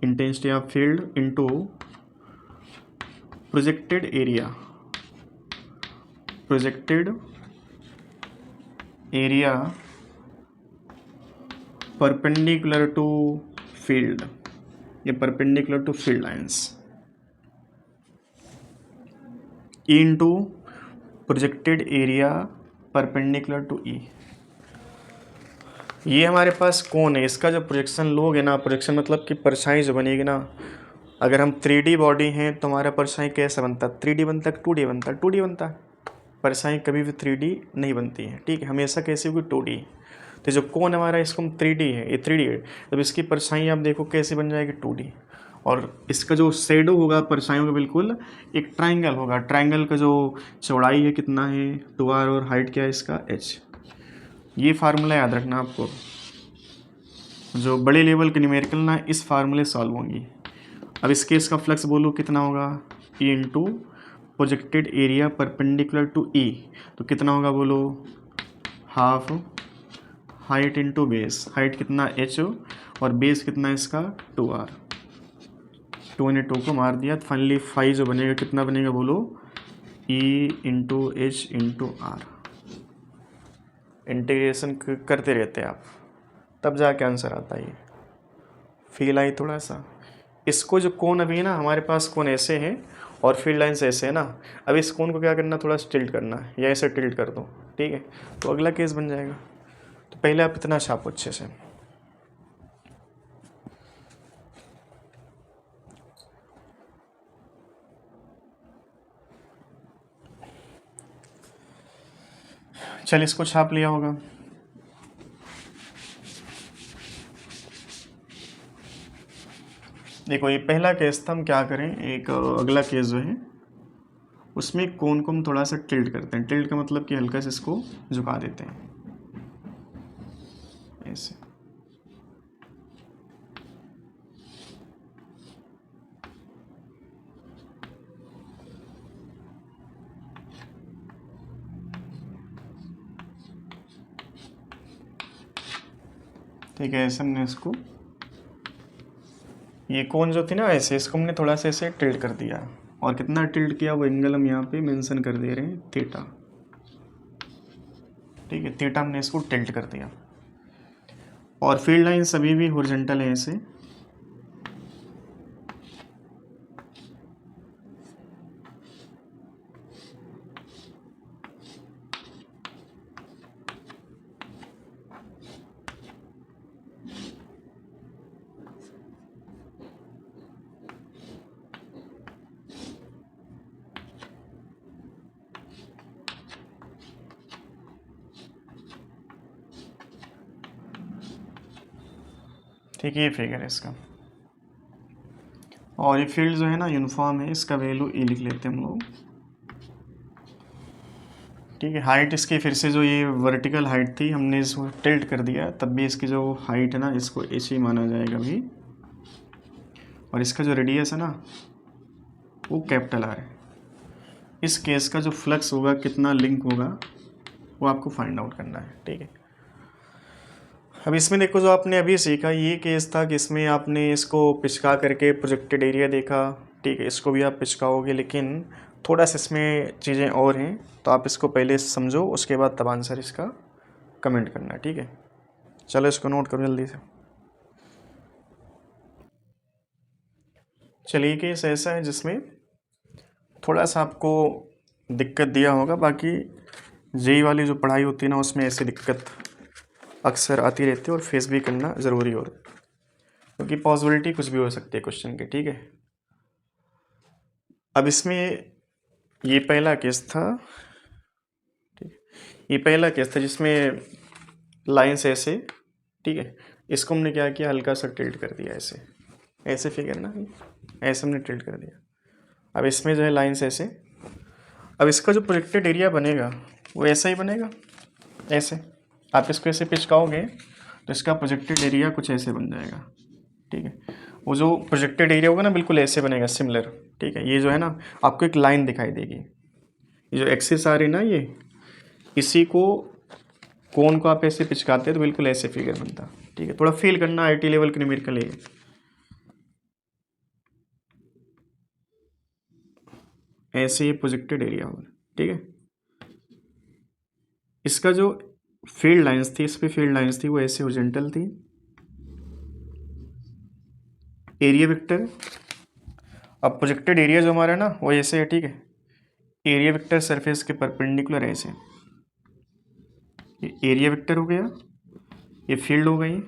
intensity of field into projected area, projected area perpendicular to field, ये perpendicular to field lines, E into projected area perpendicular to E. ये हमारे पास कोन है, इसका जो प्रोजेक्शन लोगे ना, प्रोजेक्शन मतलब कि परछाई जो बनेगी ना, अगर हम 3D बॉडी हैं तो हमारा परछाई कैसा बनता है, 3D बनता है, 2D बनता है, 2D बनता है। परछाई कभी भी 3D नहीं बनती है, ठीक है, हमेशा कैसी होगी 2D। तो जो कोन हमारा, इसको हम 3D है, ये 3D है, तब इसकी परछाई आप देखो कैसे बन जाएगी 2D। और इसका जो शेडो होगा परछाइयों का बिल्कुल एक ट्राइंगल होगा। ट्राइंगल का जो चौड़ाई है कितना है 2r और हाइट क्या है इसका h। ये फार्मूला याद रखना आपको, जो बड़े लेवल के न्यूमेरिकल ना इस फार्मूले सॉल्व होंगी। अब इस केस का फ्लक्स बोलो कितना होगा, E into projected area perpendicular to E, तो कितना होगा बोलो, half height into base, height कितना h और बेस कितना इसका 2r। 2 ने 2 को मार दिया, तो फाइनली 5 जो बनेगा कितना बनेगा बोलो, e into H into R. Integration करते रहते आप, तब जाके आंसर आता है। फील आई थोड़ा सा। इसको जो कोन अभी है ना, हमारे पास कोन ऐसे है और फील्ड लाइन्स ऐसे है ना, अब इस कोन को क्या करना, थोड़ा टिल्ट करना है, या ऐसे टिल्ट कर दो, ठीक है, तो अगला केस बन जाएगा। तो पहले आप इतना छापो अच्छे से। चल इसको छाप लिया होगा। देखो ये पहला केस था, हम क्या करें, एक अगला केस जो है उसमें कोन को हम थोड़ा सा टिल्ट करते हैं। टिल्ट का मतलब कि हल्का से इसको झुका देते हैं ऐसे। ठीक है, ऐसे हमने इसको, ये कोन जो थी ना ऐसे, इसको हमने थोड़ा सा ऐसे टिल्ट कर दिया। और कितना टिल्ट किया वो एंगल हम यहाँ पे मेंशन कर दे रहे हैं, थीटा, ठीक है, थीटा हमने इसको टिल्ट कर दिया। और फील्ड लाइन सभी भी हॉरिजॉन्टल है ऐसे, ठीक है, ये फिगर है इसका। और ये फील्ड जो है ना यूनिफॉर्म है, इसका वैल्यू ई लिख लेते हैं हम लोग, ठीक है। हाइट इसकी फिर से जो ये वर्टिकल हाइट थी हमने इसको टिल्ट कर दिया, तब भी इसकी जो हाइट है ना इसको एच ही माना जाएगा अभी। और इसका जो रेडियस है ना वो कैपिटल आर है। इस केस का जो फ्लक्स होगा, कितना लिंक होगा, वो आपको फाइंड आउट करना है, ठीक है। अब इसमें देखो जो आपने अभी सीखा ये केस था कि इसमें आपने इसको पिचका करके प्रोजेक्टेड एरिया देखा, ठीक है, इसको भी आप पिचकाओगे, लेकिन थोड़ा सा इसमें चीज़ें और हैं, तो आप इसको पहले समझो, उसके बाद तब आंसर इसका कमेंट करना, ठीक है। चलो इसको नोट करो जल्दी से। चलिए केस ऐसा है जिसमें थोड़ा सा आपको दिक्कत दिया होगा, बाकी जेई वाली जो पढ़ाई होती है ना उसमें ऐसी दिक्कत अक्सर आती रहती है और फेस भी करना ज़रूरी होता है, क्योंकि पॉसिबिलिटी कुछ भी हो सकती है क्वेश्चन की, ठीक है। अब इसमें ये पहला केस था, ठीक है, ये पहला केस था जिसमें लाइंस ऐसे, ठीक है, इसको हमने क्या किया, हल्का सा टिल्ट कर दिया, ऐसे ऐसे फिगर ना, ऐसे हमने टिल्ट कर दिया। अब इसमें जो है लाइंस ऐसे, अब इसका जो प्रोजेक्टेड एरिया बनेगा वो ऐसा ही बनेगा, ऐसे आप इसको ऐसे पिचकाओगे तो इसका प्रोजेक्टेड एरिया कुछ ऐसे बन जाएगा, ठीक है। वो जो प्रोजेक्टेड एरिया होगा ना बिल्कुल ऐसे बनेगा, सिमिलर, ठीक है। ये जो है ना आपको एक लाइन दिखाई देगी, ये जो एक्सिस आ रही ना, ये इसी को कोन को आप ऐसे पिचकाते हैं तो बिल्कुल ऐसे फिगर बनता, ठीक है। थोड़ा फील करना, आईटी लेवल के न्यूमेरिकल है, ऐसे ये प्रोजेक्टेड एरिया होगा, ठीक है। इसका जो फील्ड लाइंस थी, इस पे फील्ड लाइंस थी वो ऐसे हॉरिजॉन्टल थी, एरिया वेक्टर, अब प्रोजेक्टेड एरिया जो हमारा है ना वो ऐसे है, ठीक है, एरिया वेक्टर सरफेस के परपेंडिकुलर ऐसे, ये एरिया वेक्टर हो गया, ये फील्ड हो गई,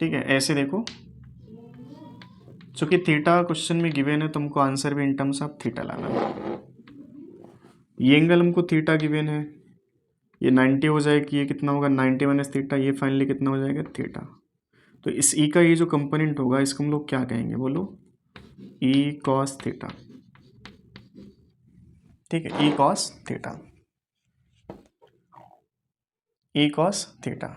ठीक है। ऐसे देखो, चूंकि थीटा क्वेश्चन में गिवन है, तुमको आंसर भी इन टर्म्स ऑफ थीटा लाना है। ये एंगल हमको थीटा गिवन है, ये 90 हो जाएगी, ये कितना होगा 90 माइनस थीटा, ये फाइनली कितना हो जाएगा थीटा। तो इस ई का ये जो कंपोनेंट होगा इसको हम लोग क्या कहेंगे, बोलो, ई कॉस थीटा, ठीक है, ई cos theta, E cos theta.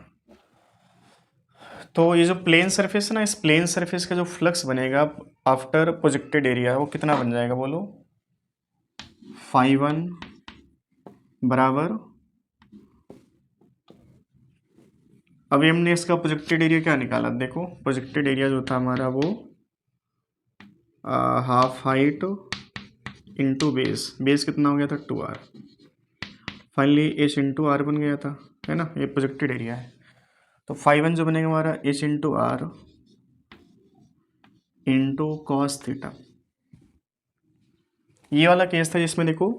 तो ये जो प्लेन सरफेस है ना, इस प्लेन सरफेस का जो फ्लक्स बनेगा आफ्टर प्रोजेक्टेड एरिया वो कितना बन जाएगा, बोलो, φ1 बराबर, अभी हमने इसका प्रोजेक्टेड एरिया क्या निकाला, देखो प्रोजेक्टेड एरिया जो था हमारा वो half height into base, base कितना हो गया था 2r, finally H into are बन गया था, है ना, ये प्रोजेक्टेड एरिया है। तो φ1 जो बनेगा हमारा H into R into cos theta. ये वाला केस था जिसमें देखो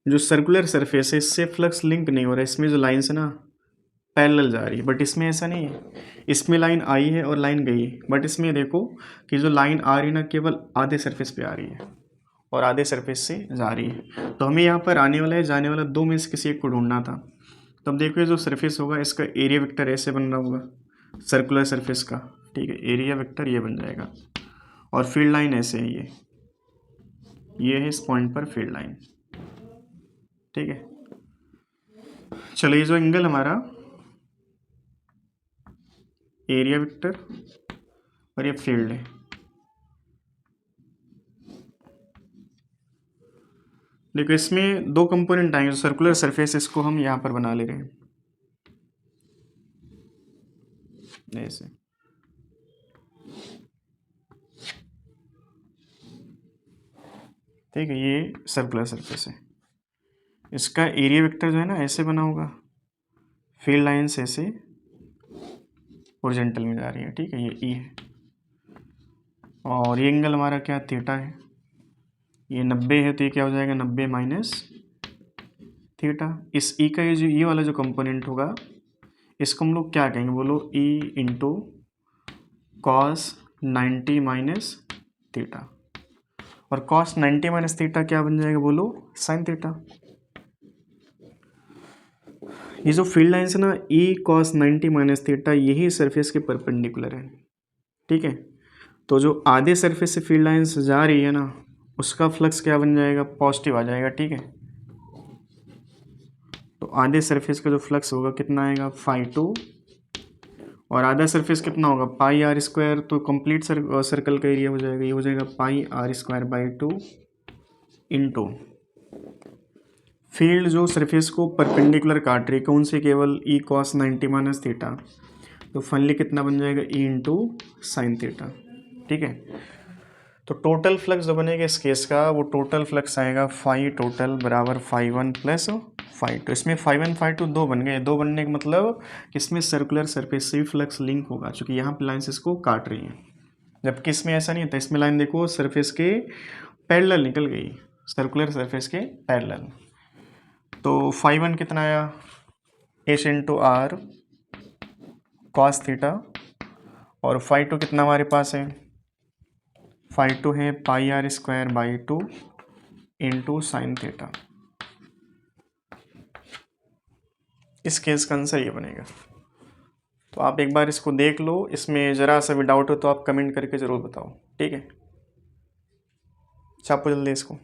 जो सर्कुलर सरफेस है इससे फ्लक्स लिंक नहीं हो रहा है, इसमें जो लाइन्स है ना पैरेलल जा रही है, बट इसमें ऐसा नहीं है, इसमें लाइन आई है और लाइन गई है, बट इसमें देखो कि जो लाइन आ रही है ना केवल आधे सरफेस पे आ रही है और आधे सरफेस से जा रही है। तो हमें यहाँ पर आने वाला है जाने वाला दो में से किसी एक को ढूंढना था। तो अब देखो जो सरफेस होगा इसका एरिया वेक्टर ऐसे बन रहा होगा सर्कुलर सरफेस का, ठीक है, एरिया वेक्टर ये बन जाएगा, और फील्ड लाइन ऐसे है, ये है इस पॉइंट पर फील्ड लाइन, ठीक है। चलो ये जो एंगल हमारा एरिया वेक्टर और ये फील्ड है, देखो इसमें दो कंपोनेंट आएंगे, सर्कुलर सरफेस इसको हम यहाँ पर बना ले रहे हैं ऐसे, ठीक है, ये सर्कुलर सरफेस है, इसका एरिया वेक्टर जो है ना ऐसे बना होगा, फील्ड लाइंस ऐसे हॉरिजॉन्टल में जा रही है, ठीक है, ये ई है, और ये एंगल हमारा क्या थीटा है, ये 90 है, तो ये क्या हो जाएगा 90 माइनस थीटा। इस ई का ये वाला जो कंपोनेंट होगा इसको हम लोग क्या कहेंगे, बोलो, E into cos 90 minus theta, और कॉस 90 माइनस थीटा क्या बन जाएगा, बोलो, साइन थीटा। ये जो फील्ड लाइन्स है ना ई कॉस 90 माइनस थीटा यही सरफेस के परपेंडिकुलर है, ठीक है। तो जो आधे सरफेस से फील्ड लाइन्स जा रही है ना उसका फ्लक्स क्या बन जाएगा, पॉजिटिव आ जाएगा, ठीक है। तो आधे सरफेस का जो फ्लक्स होगा कितना आएगा φ2, और आधा सरफेस कितना होगा पाई आर स्क्वायर, तो कंप्लीट सर्कल का एरिया हो जाएगा, ये हो जाएगा pi R square by 2 into field जो सरफेस को परपेंडिकुलर काट रही है कौन सी, केवल ई कॉस 90 माइनस थीटा, तो फाइनली कितना बन जाएगा ई इंटू साइन थीटा। ठीक है, तो टोटल फ्लक्स जो बनेगा इस केस का वो टोटल फ्लक्स आएगा फाई टोटल बराबर phi one plus phi two. इसमें फाई वन फाई टू दो बन गए, दो बनने का मतलब कि इसमें सर्कुलर सरफेस से भी फ्लक्स लिंक होगा क्योंकि यहाँ पे लाइन्स इसको काट रही हैं, जबकि इसमें ऐसा नहीं था। इसमें लाइन देखो सरफेस के पैरेलल निकल गई, सर्कुलर सरफेस के पैरेलल। तो फाई वन कितना आया, H into R cos theta, और फाई टू कितना हमारे पास है, फाई टू है pi R square by two into sine theta. इस केस का आंसर ये बनेगा। तो आप एक बार इसको देख लो, इसमें ज़रा सा भी डाउट हो तो आप कमेंट करके ज़रूर बताओ, ठीक है। छापो जल्दी इसको।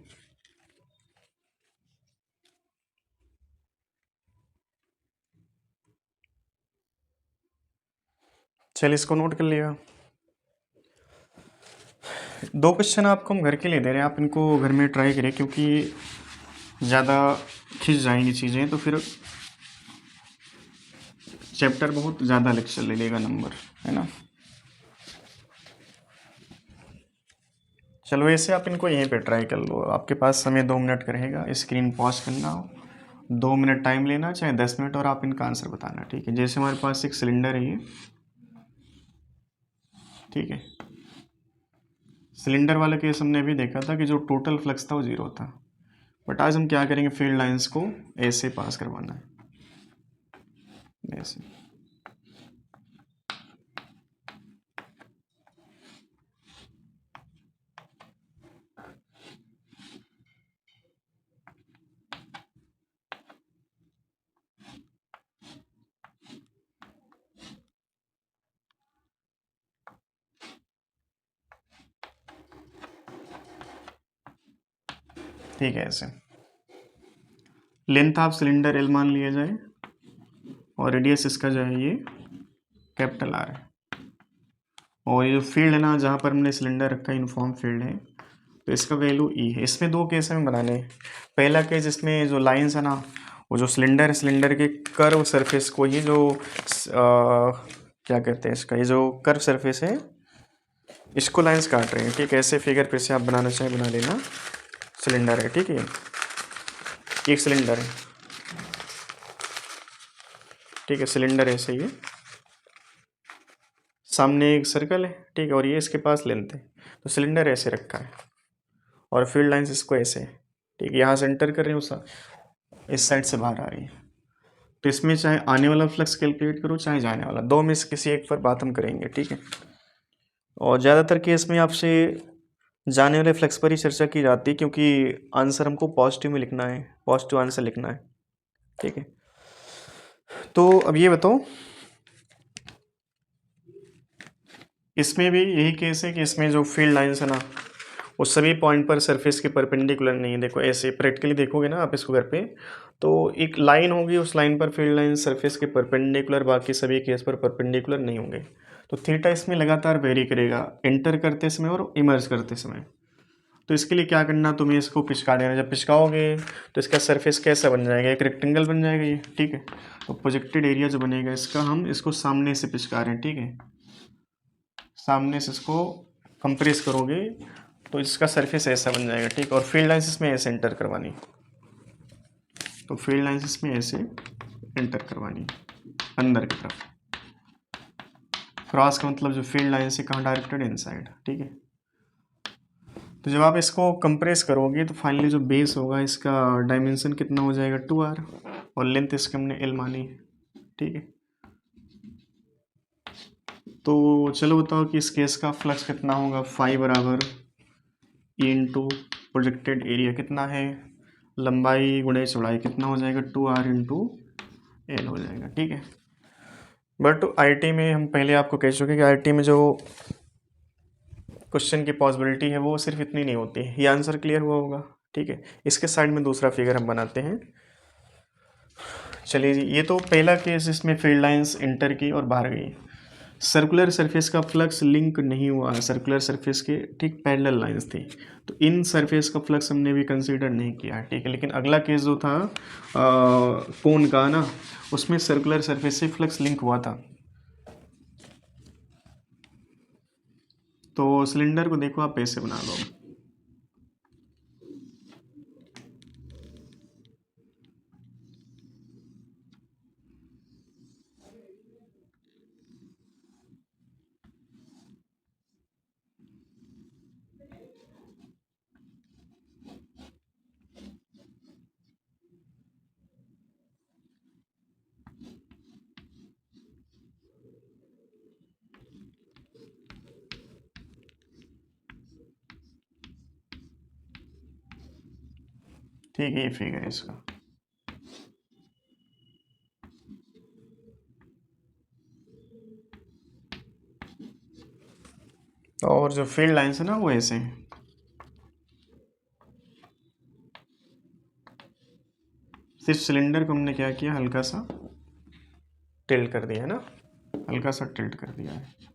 चल इसको नोट कर लिया। दो क्वेश्चन आपको हम घर के लिए दे रहे हैं, आप इनको घर में ट्राई करें क्योंकि ज़्यादा खिंच जाएंगी चीज़ें तो फिर चैप्टर बहुत ज़्यादा लेक्चर ले लेगा नंबर, है ना। चलो ऐसे आप इनको यहीं पे ट्राई कर लो। आपके पास समय 2 मिनट का रहेगा, स्क्रीन पॉज करना, 2 मिनट टाइम लेना चाहे 10 मिनट, और आप इनका आंसर बताना, ठीक है। जैसे हमारे पास एक सिलेंडर है ये, ठीक है। सिलेंडर वाला केस हमने अभी देखा था कि जो टोटल फ्लक्स था वो 0 था, बट आज हम क्या करेंगे, फील्ड लाइंस को ऐसे पास करवाना है, ऐसे। ठीक है, ऐसे लेंथ ऑफ सिलेंडर एल मान लिया जाए और रेडियस इसका जो है ये कैपिटल आर है, और ये जो फील्ड है ना जहाँ पर हमने सिलेंडर रखा है यूनिफॉर्म फील्ड है, तो इसका वैल्यू ई है। इसमें दो केस हमें बनाने हैं। पहला केस इसमें जो लाइंस है ना, वो जो सिलेंडर है, सिलेंडर के कर्व सरफेस को ही जो क्या कहते हैं इसका, ये जो कर्व सरफेस है इसको लाइंस काट रहे हैं, ठीक है। ऐसे फिगर पे से आप बनाना चाहें बना लेना। सिलेंडर है, ठीक है, एक सिलेंडर है, ठीक है। सिलेंडर ऐसे ही है, सामने एक सर्कल है, ठीक है, और ये इसके पास लेंथ है। तो सिलेंडर ऐसे रखा है और फील्ड लाइंस इसको ऐसे, ठीक है, यहाँ से एंटर कर रही हूँ, इस साइड से बाहर आ रही है। तो इसमें चाहे आने वाला फ्लक्स कैलकुलेट करो चाहे जाने वाला, दो में से किसी एक पर बात हम करेंगे, ठीक है। और ज़्यादातर केस में आपसे जाने वाले फ्लक्स पर ही चर्चा की जाती है क्योंकि आंसर हमको पॉजिटिव में लिखना है, पॉजिटिव आंसर लिखना है, ठीक है। तो अब ये बताओ, इसमें भी यही केस है कि इसमें जो फील्ड लाइंस है ना वो सभी पॉइंट पर सरफेस के परपेंडिकुलर नहीं है। देखो ऐसे प्रैक्टिकली देखोगे ना आप इसको घर पे, तो एक लाइन होगी, उस लाइन पर फील्ड लाइन सरफेस के परपेंडिकुलर, बाकी सभी केस पर परपेंडिकुलर नहीं होंगे। तो थीटा इसमें लगातार वेरी करेगा एंटर करते समय और इमर्ज करते समय। तो इसके लिए क्या करना, तुम्हें इसको पिचका देना। जब पिचकाओगे तो इसका सरफेस कैसा बन जाएगा, एक रेक्टेंगल बन जाएगा ये, ठीक है। तो प्रोजेक्टेड एरिया जो बनेगा इसका, हम इसको सामने से पिचका रहे हैं, ठीक है। सामने से इसको कंप्रेस करोगे तो इसका सरफेस ऐसा बन जाएगा, ठीक। और फील्ड लाइंस इसमें ऐसे एंटर करवानी, तो फील्ड लाइंस इसमें ऐसे एंटर करवानी अंदर की तरफ। क्रॉस का मतलब जो फील्ड लाइन से कहाँ डायरेक्टेड, इनसाइड, ठीक है। तो जब आप इसको कंप्रेस करोगे तो फाइनली जो बेस होगा इसका डायमेंशन कितना हो जाएगा 2r, और लेंथ इसके हमने l मानी, ठीक है। तो चलो बताओ कि इस केस का फ्लक्स कितना होगा, फाई बराबर ई इंटू प्रोजेक्टेड एरिया कितना है, लंबाई गुणे चौड़ाई कितना हो जाएगा 2r इंटू एल हो जाएगा, ठीक है। बट आईटी में हम पहले आपको कह चुके कि आईटी में जो क्वेश्चन की पॉसिबिलिटी है वो सिर्फ इतनी नहीं होती है। ये आंसर क्लियर हुआ होगा, ठीक है। इसके साइड में दूसरा फिगर हम बनाते हैं। चलिए जी, ये तो पहला केस, इसमें फील्ड लाइंस इंटर की और बाहर गई। सर्कुलर सरफेस का फ्लक्स लिंक नहीं हुआ है सर्कुलर सरफेस के ठीक पैरेलल लाइंस थी, तो इन सरफेस का फ्लक्स हमने भी कंसीडर नहीं किया, ठीक है। लेकिन अगला केस जो था कोन का ना, उसमें सर्कुलर सरफेस से फ्लक्स लिंक हुआ था। तो सिलेंडर को देखो आप ऐसे बना लो, ठीक है, ये फिगर है इसका। और जो फील्ड लाइन्स है ना वो ऐसे हैं। सिर्फ सिलेंडर को हमने क्या किया, हल्का सा टिल्ट कर दिया है ना, हल्का सा टिल्ट कर दिया है।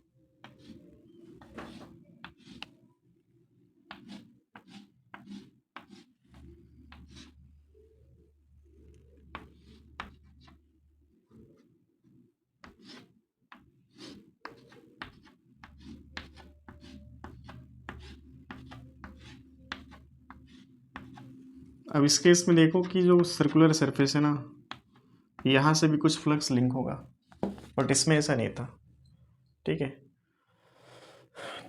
अब इस केस में देखो कि जो सर्कुलर सरफेस है ना, यहाँ से भी कुछ फ्लक्स लिंक होगा, बट इसमें ऐसा नहीं था, ठीक है।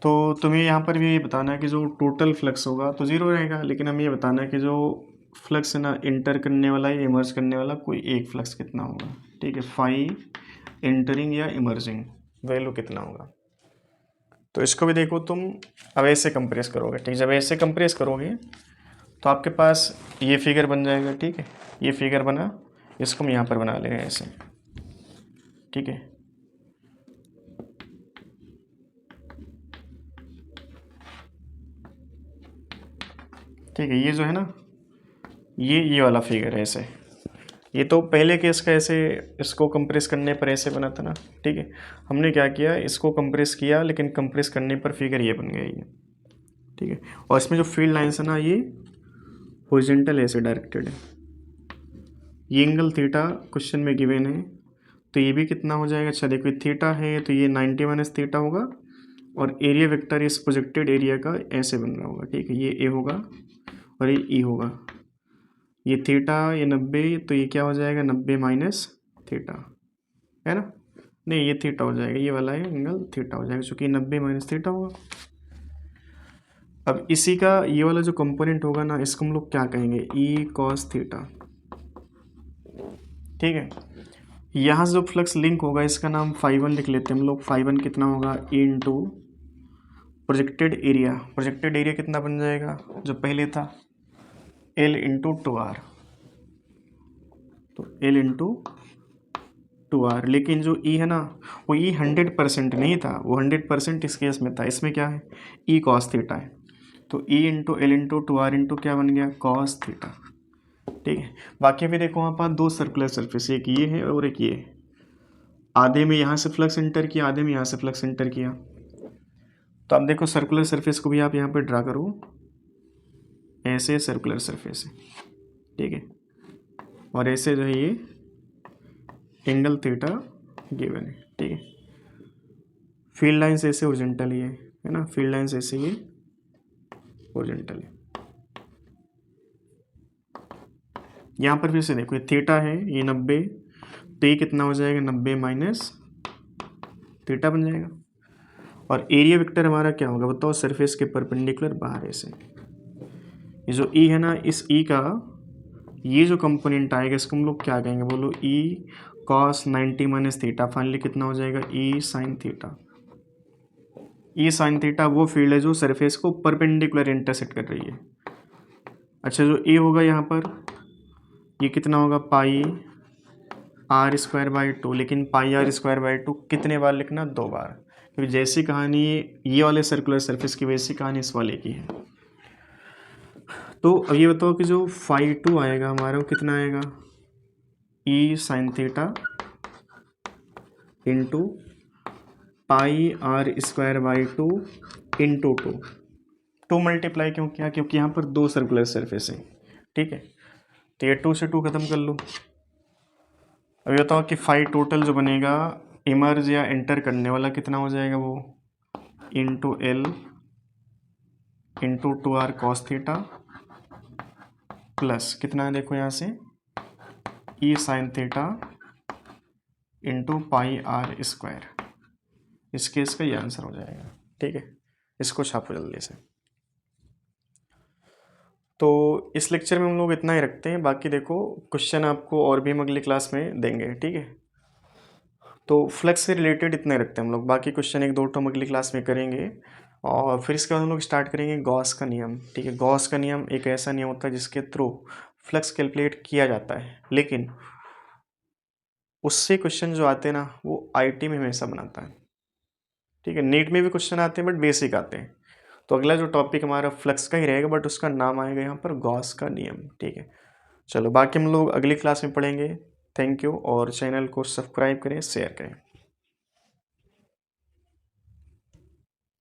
तो तुम्हें यहाँ पर भी ये बताना है कि जो टोटल फ्लक्स होगा तो ज़ीरो रहेगा, लेकिन हमें ये बताना है कि जो फ्लक्स है ना इंटर करने वाला या इमर्ज करने वाला कोई एक फ्लक्स कितना होगा, ठीक है। फाई इंटरिंग या इमर्जिंग वैल्यू कितना होगा। तो इसको भी देखो तुम, अब ऐसे कंप्रेस करोगे, ठीक। जब ऐसे कंप्रेस करोगे तो आपके पास ये फिगर बन जाएगा, ठीक है। ये फिगर बना, इसको हम यहाँ पर बना लेंगे ऐसे, ठीक है। ठीक है, ये जो है ना, ये वाला फिगर है ऐसे। ये तो पहले केस का ऐसे इसको कंप्रेस करने पर ऐसे बना था ना, ठीक है। हमने क्या किया, इसको कंप्रेस किया, लेकिन कंप्रेस करने पर फिगर ये बन गया ये, ठीक है। और इसमें जो फील्ड लाइन्स है ना, ये हॉरिजॉन्टल ऐसे डायरेक्टेड है। ये एंगल थीटा क्वेश्चन में गिवन है, तो ये भी कितना हो जाएगा, अच्छा देखो ये थीटा है तो ये 90 माइनस थीटा होगा, और एरिया वेक्टर इस प्रोजेक्टेड एरिया का ऐसे बन रहा होगा, ठीक है। ये ए होगा और ये ई होगा, ये थीटा, ये 90, तो ये क्या हो जाएगा 90 माइनस थीटा, है ना। नहीं, ये थीटा हो जाएगा, ये वाला है एंगल थीटा हो जाएगा, क्योंकि 90 माइनस थीटा होगा। अब इसी का ये वाला जो कंपोनेंट होगा ना, इसको हम लोग क्या कहेंगे, ई कॉस थीटा, ठीक है। यहाँ से जो फ्लक्स लिंक होगा इसका नाम φ1 लिख लेते हैं हम लोग। φ1 कितना होगा, E into projected area. Projected area कितना बन जाएगा, जो पहले था एल इंटू टू आर, तो एल इंटू टू आर। लेकिन जो ई है ना, वो ई 100% नहीं था, वो 100% इस केस में था। इसमें क्या है, ई कॉस थीटा है, तो E into L into two R into क्या बन गया, कॉस थीटा, ठीक है। बाकी भी देखो वहाँ पर दो सर्कुलर सरफेस, एक ये है और एक ये है। आधे में यहाँ से फ्लक्स एंटर किया, आधे में यहाँ से फ्लक्स एंटर किया। तो अब देखो सर्कुलर सरफेस को भी आप यहाँ पर ड्रा करो, ऐसे सर्कुलर सरफेस है, ठीक है। और ऐसे जो है ये एंगल थीटा गिवन है, ठीक है। फील्ड लाइन्स ऐसे हॉरिजॉन्टल ही है ना, फील्ड लाइन्स ऐसे ये हॉरिजॉन्टल है। यहाँ पर फिर से देखो ये थीटा है, ये 90, तो ये कितना हो जाएगा 90 माइनस थीटा बन जाएगा। और एरिया वेक्टर हमारा क्या होगा बताओ, सरफेस के परपेंडिकुलर बाहर ऐसे। ये जो ई है ना, इस ई का ये जो कंपोनेंट आएगा इसको हम लोग क्या कहेंगे, बोलो ई कॉस 90 माइनस थीटा। फाइनली कितना हो जाएगा, ई साइन थीटा। ई साइन थीटा वो फील्ड है जो सरफेस को परपेंडिकुलर इंटरसेक्ट कर रही है। अच्छा, जो ए होगा यहाँ पर, ये कितना होगा, pi R square by to. लेकिन पाई आर स्क्वायर बाई टू कितने बार लिखना, दो बार, क्योंकि जैसी कहानी ये वाले सर्कुलर सरफेस की वैसी कहानी इस वाले की है। तो अब ये बताओ कि जो φ2 आएगा हमारा वो कितना आएगा, E sine theta into pi R square by 2 into 2 multiply क्यों किया, क्योंकि यहाँ पर 2 सर्कुलर सरफेस है, ठीक है। तो ये 2 से 2 खत्म कर लो। अब ये बताओ कि फाई टोटल जो बनेगा इमर्ज या एंटर करने वाला कितना हो जाएगा, वो into L into 2r cos theta plus कितना है देखो यहाँ से E sine theta into pi R square. इस केस का ये आंसर हो जाएगा, ठीक है। इसको छापो जल्दी से। तो इस लेक्चर में हम लोग इतना ही रखते हैं, बाकी देखो क्वेश्चन आपको और भी हम अगली क्लास में देंगे, ठीक है। तो फ्लक्स से रिलेटेड इतना ही रखते हैं हम लोग, बाकी क्वेश्चन एक दो तो हम अगली क्लास में करेंगे। और फिर इसके बाद हम लोग स्टार्ट करेंगे गॉस का नियम, ठीक है। गॉस का नियम एक ऐसा नियम होता है जिसके थ्रू फ्लक्स कैलकुलेट किया जाता है, लेकिन उससे क्वेश्चन जो आते हैं ना वो आईटी में हमेशा बनाता है, ठीक है। नीट में भी क्वेश्चन आते हैं बट बेसिक आते हैं। तो अगला जो टॉपिक हमारा फ्लक्स का ही रहेगा, बट उसका नाम आएगा यहाँ पर गॉस का नियम, ठीक है। चलो बाकी हम लोग अगली क्लास में पढ़ेंगे। थैंक यू, और चैनल को सब्सक्राइब करें, शेयर करें।